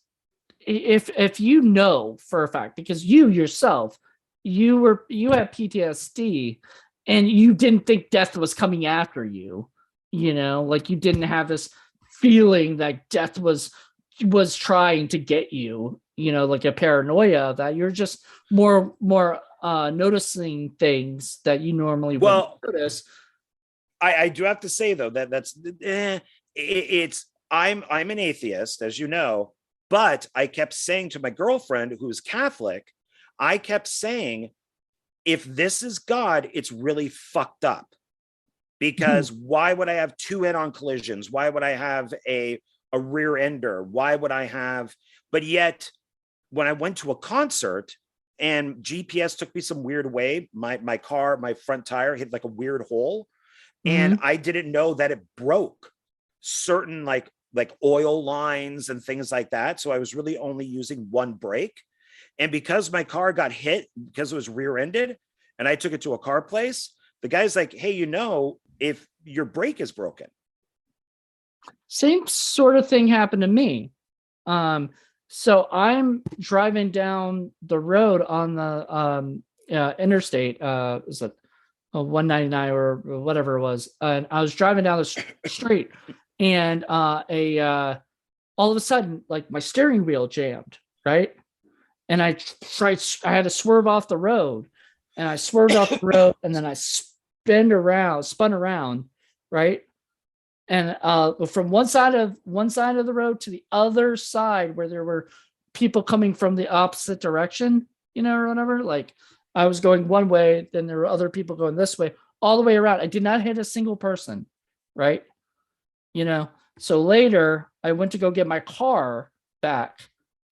if you know for a fact because you yourself you had PTSD and you didn't think death was coming after you, like you didn't have this feeling that death was trying to get you, like a paranoia that you're just more noticing things that you normally wouldn't well, notice. I do have to say though that's it's I'm an atheist, as you know, but I kept saying to my girlfriend who's Catholic, I kept saying, if this is God, it's really fucked up. Because why would I have two head-on collisions? Why would I have a rear ender? Why would I have? But yet, when I went to a concert and GPS took me some weird way, my car, my front tire hit like a weird hole, and Mhm. I didn't know that it broke certain like oil lines and things like that. So I was really only using one brake. And because my car got hit because it was rear-ended and I took it to a car place, the guy's like, hey, if your brake is broken. Same sort of thing happened to me. Um, so I'm driving down the road on the interstate. Is it 199 or whatever it was? And I was driving down the street, and a all of a sudden, like my steering wheel jammed, right? And I tried. I had to swerve off the road, and I swerved off the road, and then I spun around, right? And from one side of the road to the other side where there were people coming from the opposite direction, or whatever. Like I was going one way, then there were other people going this way, all the way around. I did not hit a single person, right? So later I went to go get my car back,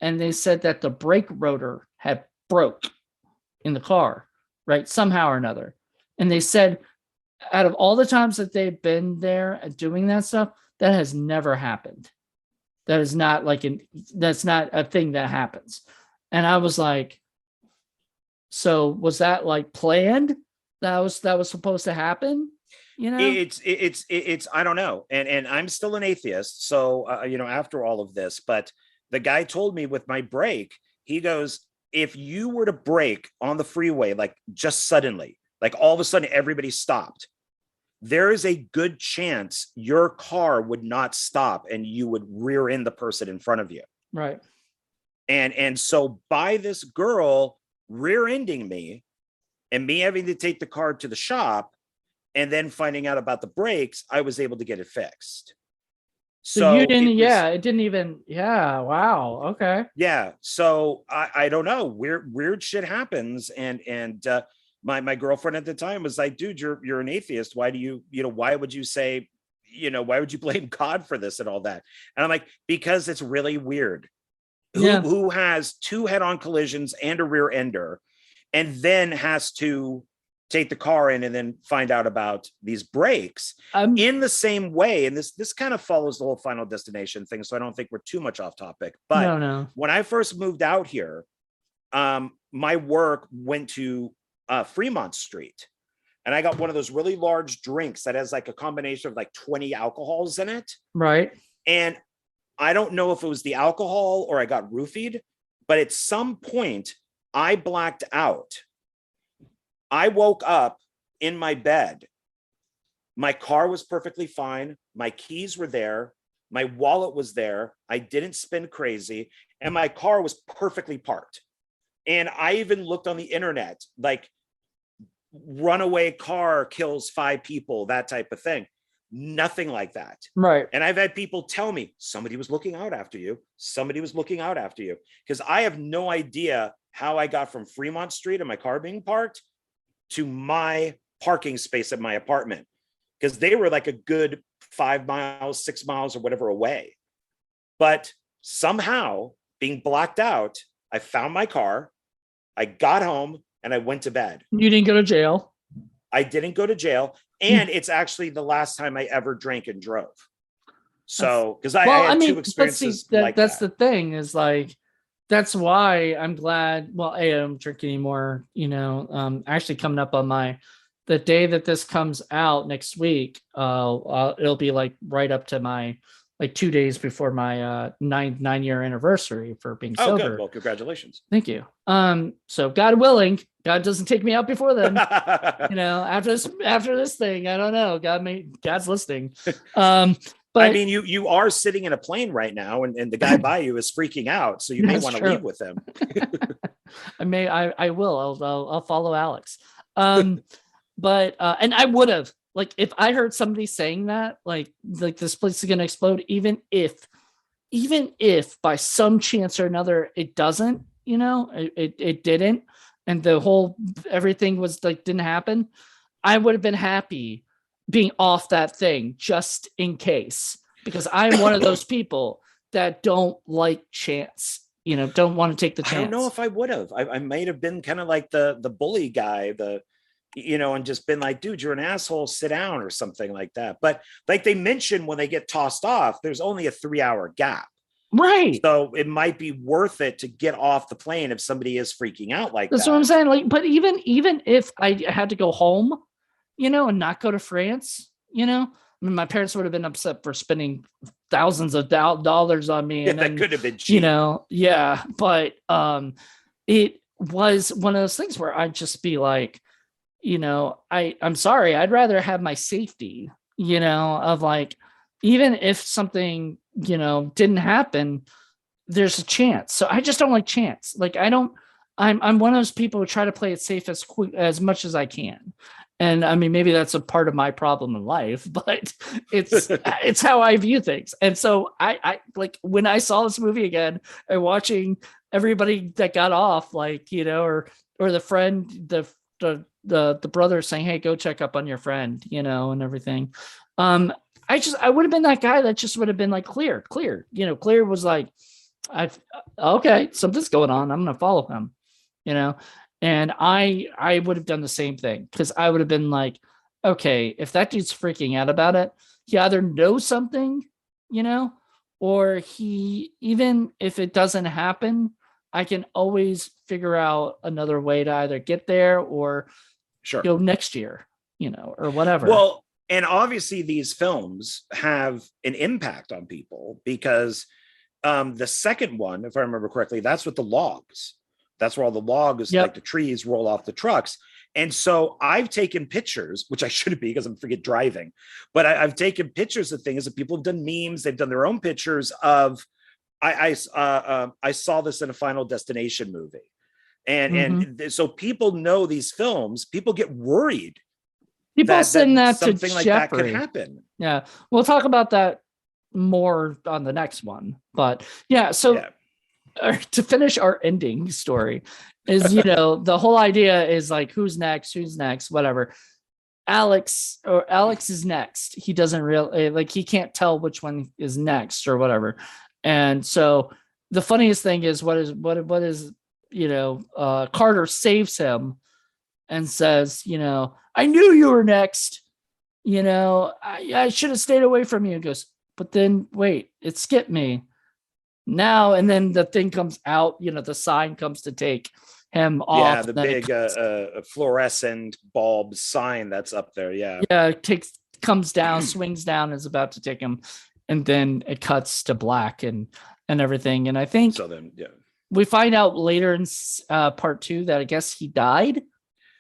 and they said that the brake rotor had broke in the car, right? Somehow or another. And they said out of all the times that they've been there doing that stuff, that has never happened. That is not that's not a thing that happens. And I was like, so was that like planned? That was supposed to happen? It's I don't know. And I'm still an atheist. So, after all of this, but the guy told me with my brake, he goes, if you were to brake on the freeway, like just suddenly, like all of a sudden everybody stopped, there is a good chance your car would not stop and you would rear end the person in front of you. Right. And so by this girl rear ending me and me having to take the car to the shop and then finding out about the brakes, I was able to get it fixed. So you So didn't, it was, yeah, it didn't even, yeah, wow, okay. yeah. So I don't know. Weird shit happens. And my girlfriend at the time was like, dude, you're an atheist. Why do why would you say, why would you blame God for this and all that? And I'm like, because it's really weird. Yeah. Who has two head-on collisions and a rear ender, and then has to take the car in and then find out about these brakes I'm in the same way. And this kind of follows the whole Final Destination thing. So I don't think we're too much off topic. But no. when I first moved out here, my work went to Fremont Street. And I got one of those really large drinks that has like a combination of like 20 alcohols in it. Right. And I don't know if it was the alcohol or I got roofied, but at some point I blacked out. I woke up in my bed. My car was perfectly fine. My keys were there. My wallet was there. I didn't spin crazy. And my car was perfectly parked. And I even looked on the internet, like runaway car kills 5 people, that type of thing. Nothing like that. Right. And I've had people tell me somebody was looking out after you. Somebody was looking out after you. Because I have no idea how I got from Fremont Street and my car being parked to my parking space at my apartment. because they were like a good 5 miles, 6 miles, or whatever away. But somehow, being blacked out, I found my car, I got home, and I went to bed. You didn't go to jail. I didn't go to jail. And it's actually the last time I ever drank and drove. So, because I had two experiences that's the thing is like, that's why I'm glad. Well, I don't drink anymore. Actually coming up on the day that this comes out next week, it'll be like right up to my like 2 days before my 9-year anniversary for being sober. Good. Well, congratulations. Thank you. So God willing, God doesn't take me out before then. After this thing, I don't know. God's listening. But I mean, you are sitting in a plane right now, and the guy by you is freaking out, so you may want to leave with him. I will. I'll follow Alex. But and I would have, like, if I heard somebody saying that, like this place is gonna explode, even if by some chance or another it doesn't, it didn't, and everything was like didn't happen, I would have been happy being off that thing just in case, because I'm one of those people that don't like chance, don't want to take the chance. I don't know if I would have. I might have been kind of like the bully guy, and just been like, dude, you're an asshole, sit down, or something like that. But like they mentioned, when they get tossed off, there's only a 3-hour gap. Right. So it might be worth it to get off the plane if somebody is freaking out like That's that. what I'm saying. Like, but even if I had to go home, and not go to France, I mean, my parents would have been upset for spending thousands of dollars on me. And that could have been cheap. Yeah. But it was one of those things where I'd just be like, I'm sorry, I'd rather have my safety, of like, even if something, didn't happen, there's a chance. So I just don't like chance. Like, I'm one of those people who try to play it safe as much as I can. And I mean, maybe that's a part of my problem in life, but it's how I view things. And so I like, when I saw this movie again and watching everybody that got off, like, or the friend, the brother saying, hey, go check up on your friend, and everything. I would have been that guy that just would have been like, clear. Clear was like, okay, something's going on, I'm going to follow him, and I would have done the same thing, because I would have been like, okay, if that dude's freaking out about it, he either knows something, or he, even if it doesn't happen, I can always figure out another way to either get there or go next year, or whatever. Well, and obviously these films have an impact on people, because the second one, if I remember correctly, that's with the logs. That's where all the logs, like the trees, roll off the trucks. And so I've taken pictures, which I shouldn't be because I'm freaking driving, but I've taken pictures of things that people have done memes. They've done their own pictures of. I saw this in a Final Destination movie, and so people know these films. People get worried. People send that to something like that could happen. Yeah, we'll talk about that more on the next one. But yeah, so to finish our ending story is, the whole idea is like, who's next, whatever. Alex is next. He doesn't really, like, he can't tell which one is next or whatever. And so the funniest thing is, what is Carter saves him and says, I knew you were next. I should have stayed away from you. And goes, but then wait, it skipped me now. And then the thing comes out, the sign comes to take him off. Yeah, the big fluorescent bulb sign that's up there. Yeah. Yeah, it comes down, swings down, is about to take him. And then it cuts to black and everything. And I think so. Then, we find out later in part 2 that I guess he died.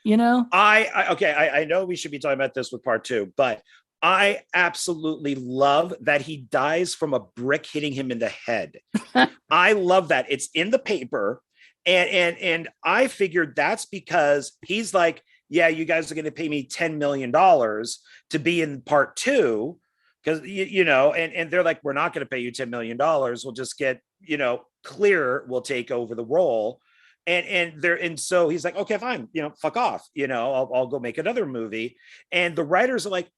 I know we should be talking about this with part 2, but I absolutely love that he dies from a brick hitting him in the head. I love that. It's in the paper, and I figured that's because he's like, yeah, you guys are going to pay me $10 million to be in part 2. Because, and they're like, we're not going to pay you $10 million. We'll just get, Clear will take over the role. And so he's like, okay, fine, fuck off. I'll go make another movie. And the writers are like,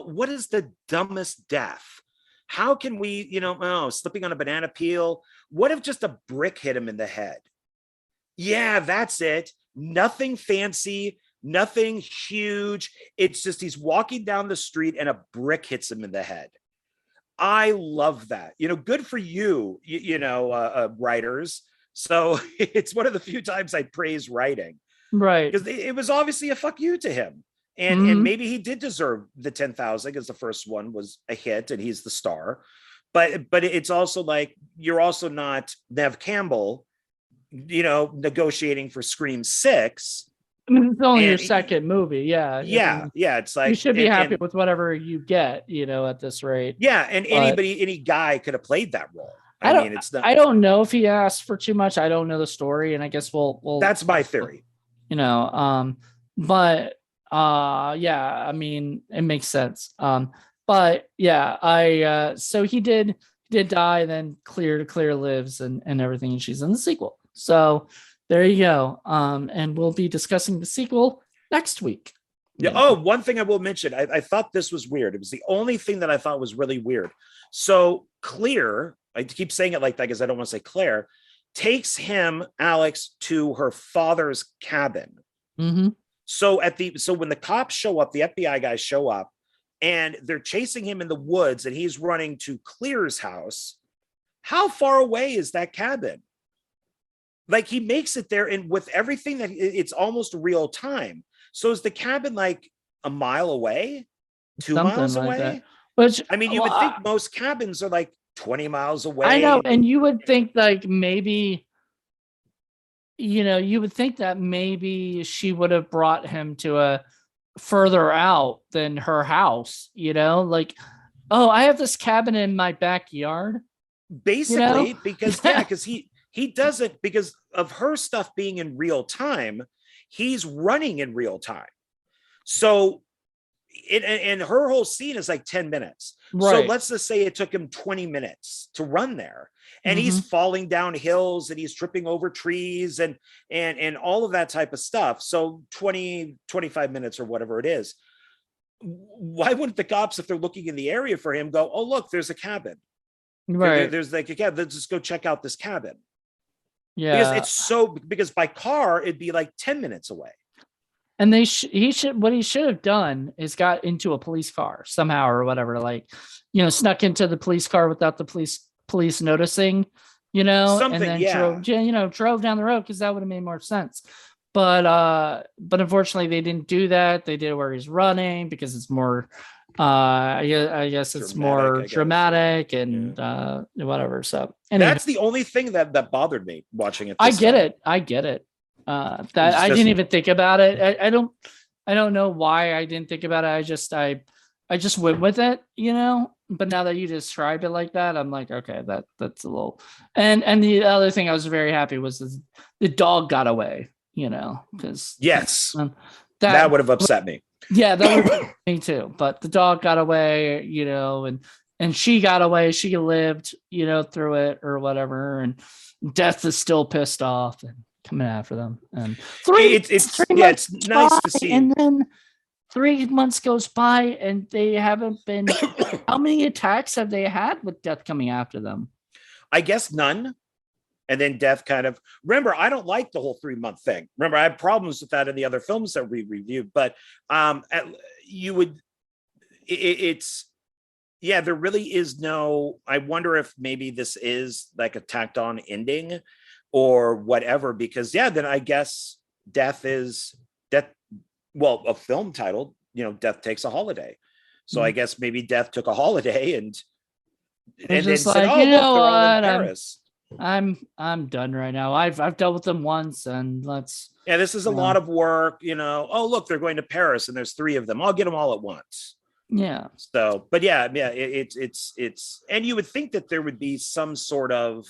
what is the dumbest death? How can we, slipping on a banana peel? What if just a brick hit him in the head? Yeah, that's it. Nothing fancy, nothing huge. It's just he's walking down the street and a brick hits him in the head. I love that. Good for you, writers. So it's one of the few times I praise writing, Right. because it was obviously a fuck you to him. And Mhm. maybe he did deserve the 10,000 because the first one was a hit and he's the star. But it's also like, you're also not Nev Campbell, negotiating for Scream 6. I mean, it's only your And second movie. Yeah. I mean, yeah, it's you like, should be happy and with whatever you get, at this rate. yeah, and But any guy could have played that role. I don't, mean, it's not. I don't know if he asked for too much. I don't know the story, and I guess we'll That's my theory. But yeah, I mean, it makes sense. But yeah, so he did die, then Clear lives and everything, and she's in the sequel. So there you go. And we'll be discussing the sequel next week. Yeah. Oh, one thing I will mention, I thought this was weird. It was the only thing that I thought was really weird. So Clear, I keep saying it like that because I don't want to say Claire, takes Alex, to her father's cabin. Mm-hmm. So when the cops show up, the FBI guys show up, and they're chasing him in the woods, and he's running to Clear's house. How far away is that cabin? Like, he makes it there, and with everything that it's almost real time. So is the cabin like a mile away, 2 miles away? That. Which, I mean, you would think most cabins are like 20 miles away. I know, and you would think like maybe, you would think that maybe she would have brought him to a further out than her house, like, oh, I have this cabin in my backyard. Basically, because he does it because of her stuff being in real time. He's running in real time. So and her whole scene is like 10 minutes. Right. So let's just say it took him 20 minutes to run there. And he's falling down hills and he's tripping over trees and all of that type of stuff. So 20, 25 minutes or whatever it is. Why wouldn't the cops, if they're looking in the area for him, go, oh, look, there's a cabin. Right. There's like a cabin. Let's just go check out this cabin. Yeah. Because by car, it'd be like 10 minutes away. And what he should have done is got into a police car somehow or whatever, like, snuck into the police car without the police noticing, something, and then drove down the road, because that would have made more sense. But unfortunately they didn't do that. They did it where he's running, because it's more I guess it's more dramatic and whatever. So anyway, that's the only thing that bothered me watching it. I get it. That I didn't even think about it. I don't know why I didn't think about it. I just went with it, but now that you describe it like that, I'm like, okay, that's a little, and the other thing I was very happy was the dog got away, because yes, that would have upset me. Yeah, that would have me too. But the dog got away, and she got away. She lived, through it or whatever. And Death is still pissed off and coming after them. And it's nice to see. And then 3 months goes by and they haven't been. How many attacks have they had with Death coming after them? I guess none. And then Death kind of, remember, I don't like the whole 3-month thing. Remember, I have problems with that in the other films that we reviewed, but there really is no, I wonder if maybe this is like a tacked on ending or whatever, because then I guess Death, well, a film titled, Death Takes a Holiday. So I guess maybe Death took a holiday and then said, oh, look, they're all in Paris. I'm done right now. I've dealt with them once, and this is a lot of work, oh, look, they're going to Paris and there's 3 of them. I'll get them all at once. Yeah. So, but it's and you would think that there would be some sort of,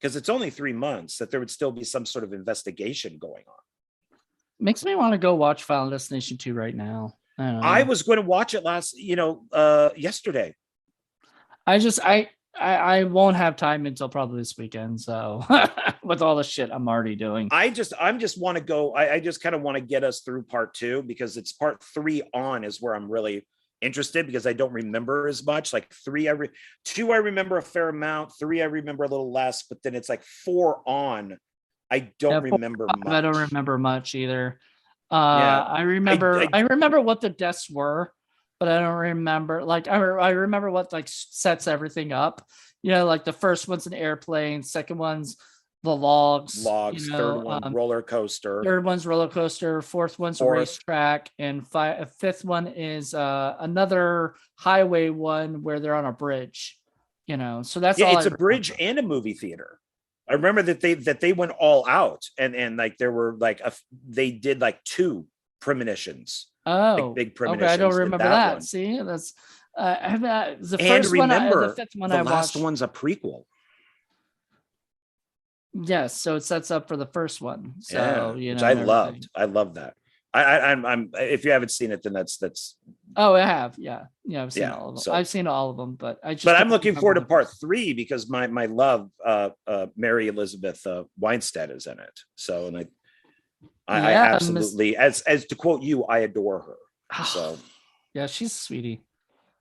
because it's only 3 months, that there would still be some sort of investigation going on. Makes me want to go watch Final Destination 2 right now. I was going to watch it yesterday. I won't have time until probably this weekend. So with all the shit I'm already doing, I just want to go. I just kind of want to get us through part 2, because it's part 3 on is where I'm really interested because I don't remember as much. Like two, I remember a fair amount. Three, I remember a little less. But then it's like 4 on. I don't remember much. I don't remember much either. Yeah, I remember what the deaths were, but I don't remember. Like I remember what like sets everything up. Like the first one's an airplane, second one's the logs. Third one roller coaster. Third one's roller coaster. Fourth one's a racetrack, and fifth one is another highway one where they're on a bridge. So that's all. It's a bridge and a movie theater. I remember that they went all out, and like there were like they did like 2 premonitions. Oh, big premonitions. Okay, I don't remember that. One. See, that's the first one. The fifth one. The last one's a prequel. Yes, so it sets up for the first one. So which I loved. I love that. I'm if you haven't seen it, then that's. Oh, I have. Yeah, I've seen all of them. So, I've seen all of them, but I'm looking forward to part 3 because my love, Mary Elizabeth Winstead is in it. So, and I absolutely, as to quote you, I adore her. So, yeah, she's a sweetie.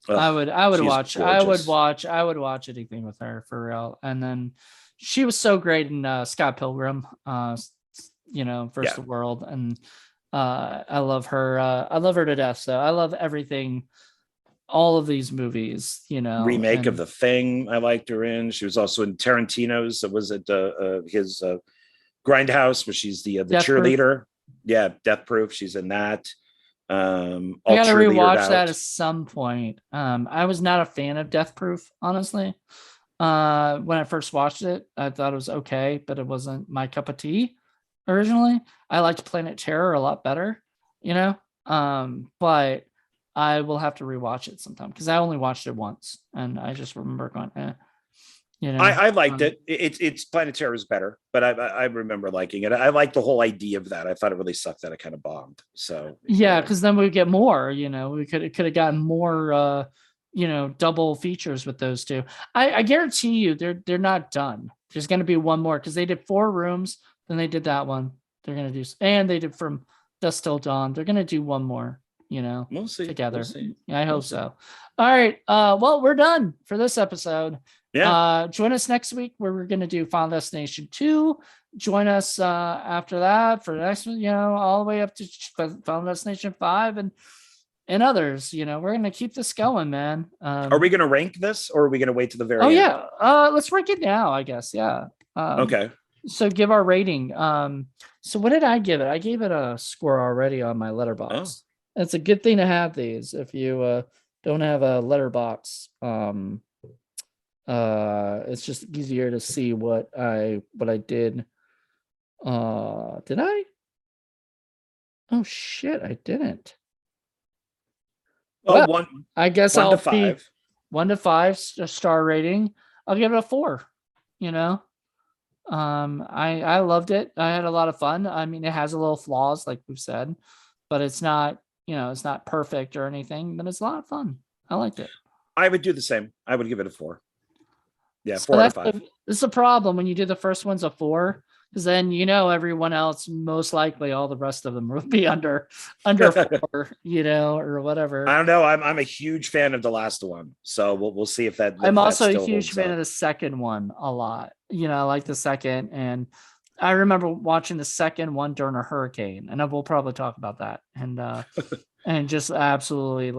I would watch. Gorgeous. I would watch anything with her for real. And then she was so great in Scott Pilgrim, First the World, and I love her. I love her to death. So I love everything, all of these movies. Remake of The Thing. I liked her in. She was also in Tarantino's. Was it his Grindhouse, where she's the cheerleader? Proof. Yeah, Death Proof. She's in that. I gotta rewatch that at some point. I was not a fan of Death Proof, honestly. When I first watched it, I thought it was okay, but it wasn't my cup of tea originally. I liked Planet Terror a lot better, but I will have to rewatch it sometime because I only watched it once and I just remember going, I liked it. It's Planet Terror is better, but I remember liking it. I like the whole idea of that. I thought it really sucked that it kind of bombed. So because then we get more. We could have gotten more. Double features with those 2. I guarantee you, they're not done. There's going to be one more because they did 4 rooms, then they did that one. They're going to do, and they did From Dusk Till Dawn. They're going to do one more. We'll see together. We'll see. I hope so. All right. Well, we're done for this episode. Yeah. Join us next week where we're going to do Final Destination 2. Join us after that for the next one, all the way up to Final Destination 5 and others. We're going to keep this going, man. Are we going to rank this or are we going to wait to the very end? Yeah. Let's rank it now, I guess. Yeah. Okay. So give our rating. So what did I give it? I gave it a score already on my letterbox. It's a good thing to have these if you don't have a letterbox. It's just easier to see what I did. Did I? Oh shit, I didn't. Oh, well, I guess I'll 1 to 5. 1 to 5 star rating. I'll give it a 4. I loved it. I had a lot of fun. I mean, it has a little flaws, like we've said, but it's not, it's not perfect or anything, but it's a lot of fun. I liked it. I would do the same. I would give it a 4. Yeah, 4 out of 5. It's a problem when you do the first one's a 4, because then everyone else, most likely all the rest of them will be under 4, or whatever. I don't know. I'm a huge fan of the last one, so we'll see if that. I'm also a huge fan of the second one a lot. I like the second, and I remember watching the second one during a hurricane, and we'll probably talk about that. And and just absolutely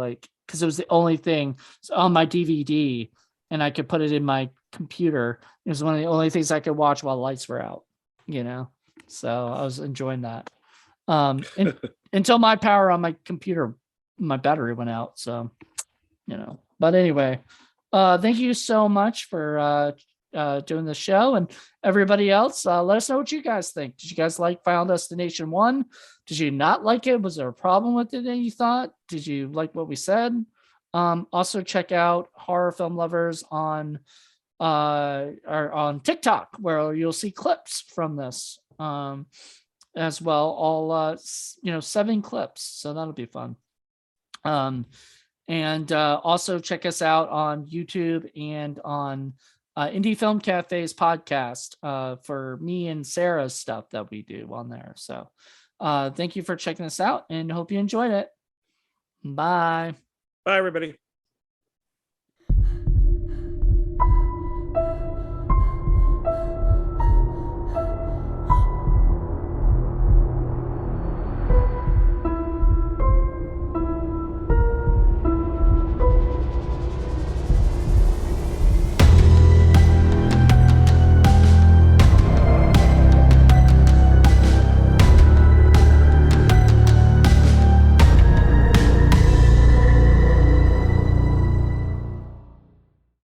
because it was the only thing on my DVD, and I could put it in my computer. It was one of the only things I could watch while lights were out. So I was enjoying that until my power on my computer, my battery went out. So, but anyway, thank you so much for doing the show, and everybody else. Let us know what you guys think. Did you guys like Final Destination 1? Did you not like it? Was there a problem with it that you thought? Did you like what we said? Also check out Horror Film Lovers on TikTok, where you'll see clips from this as well. All 7 clips, so that'll be fun. And also check us out on YouTube and on Indie Film Cafe's podcast for me and Sarah's stuff that we do on there. So thank you for checking us out and hope you enjoyed it. Bye. Bye, everybody.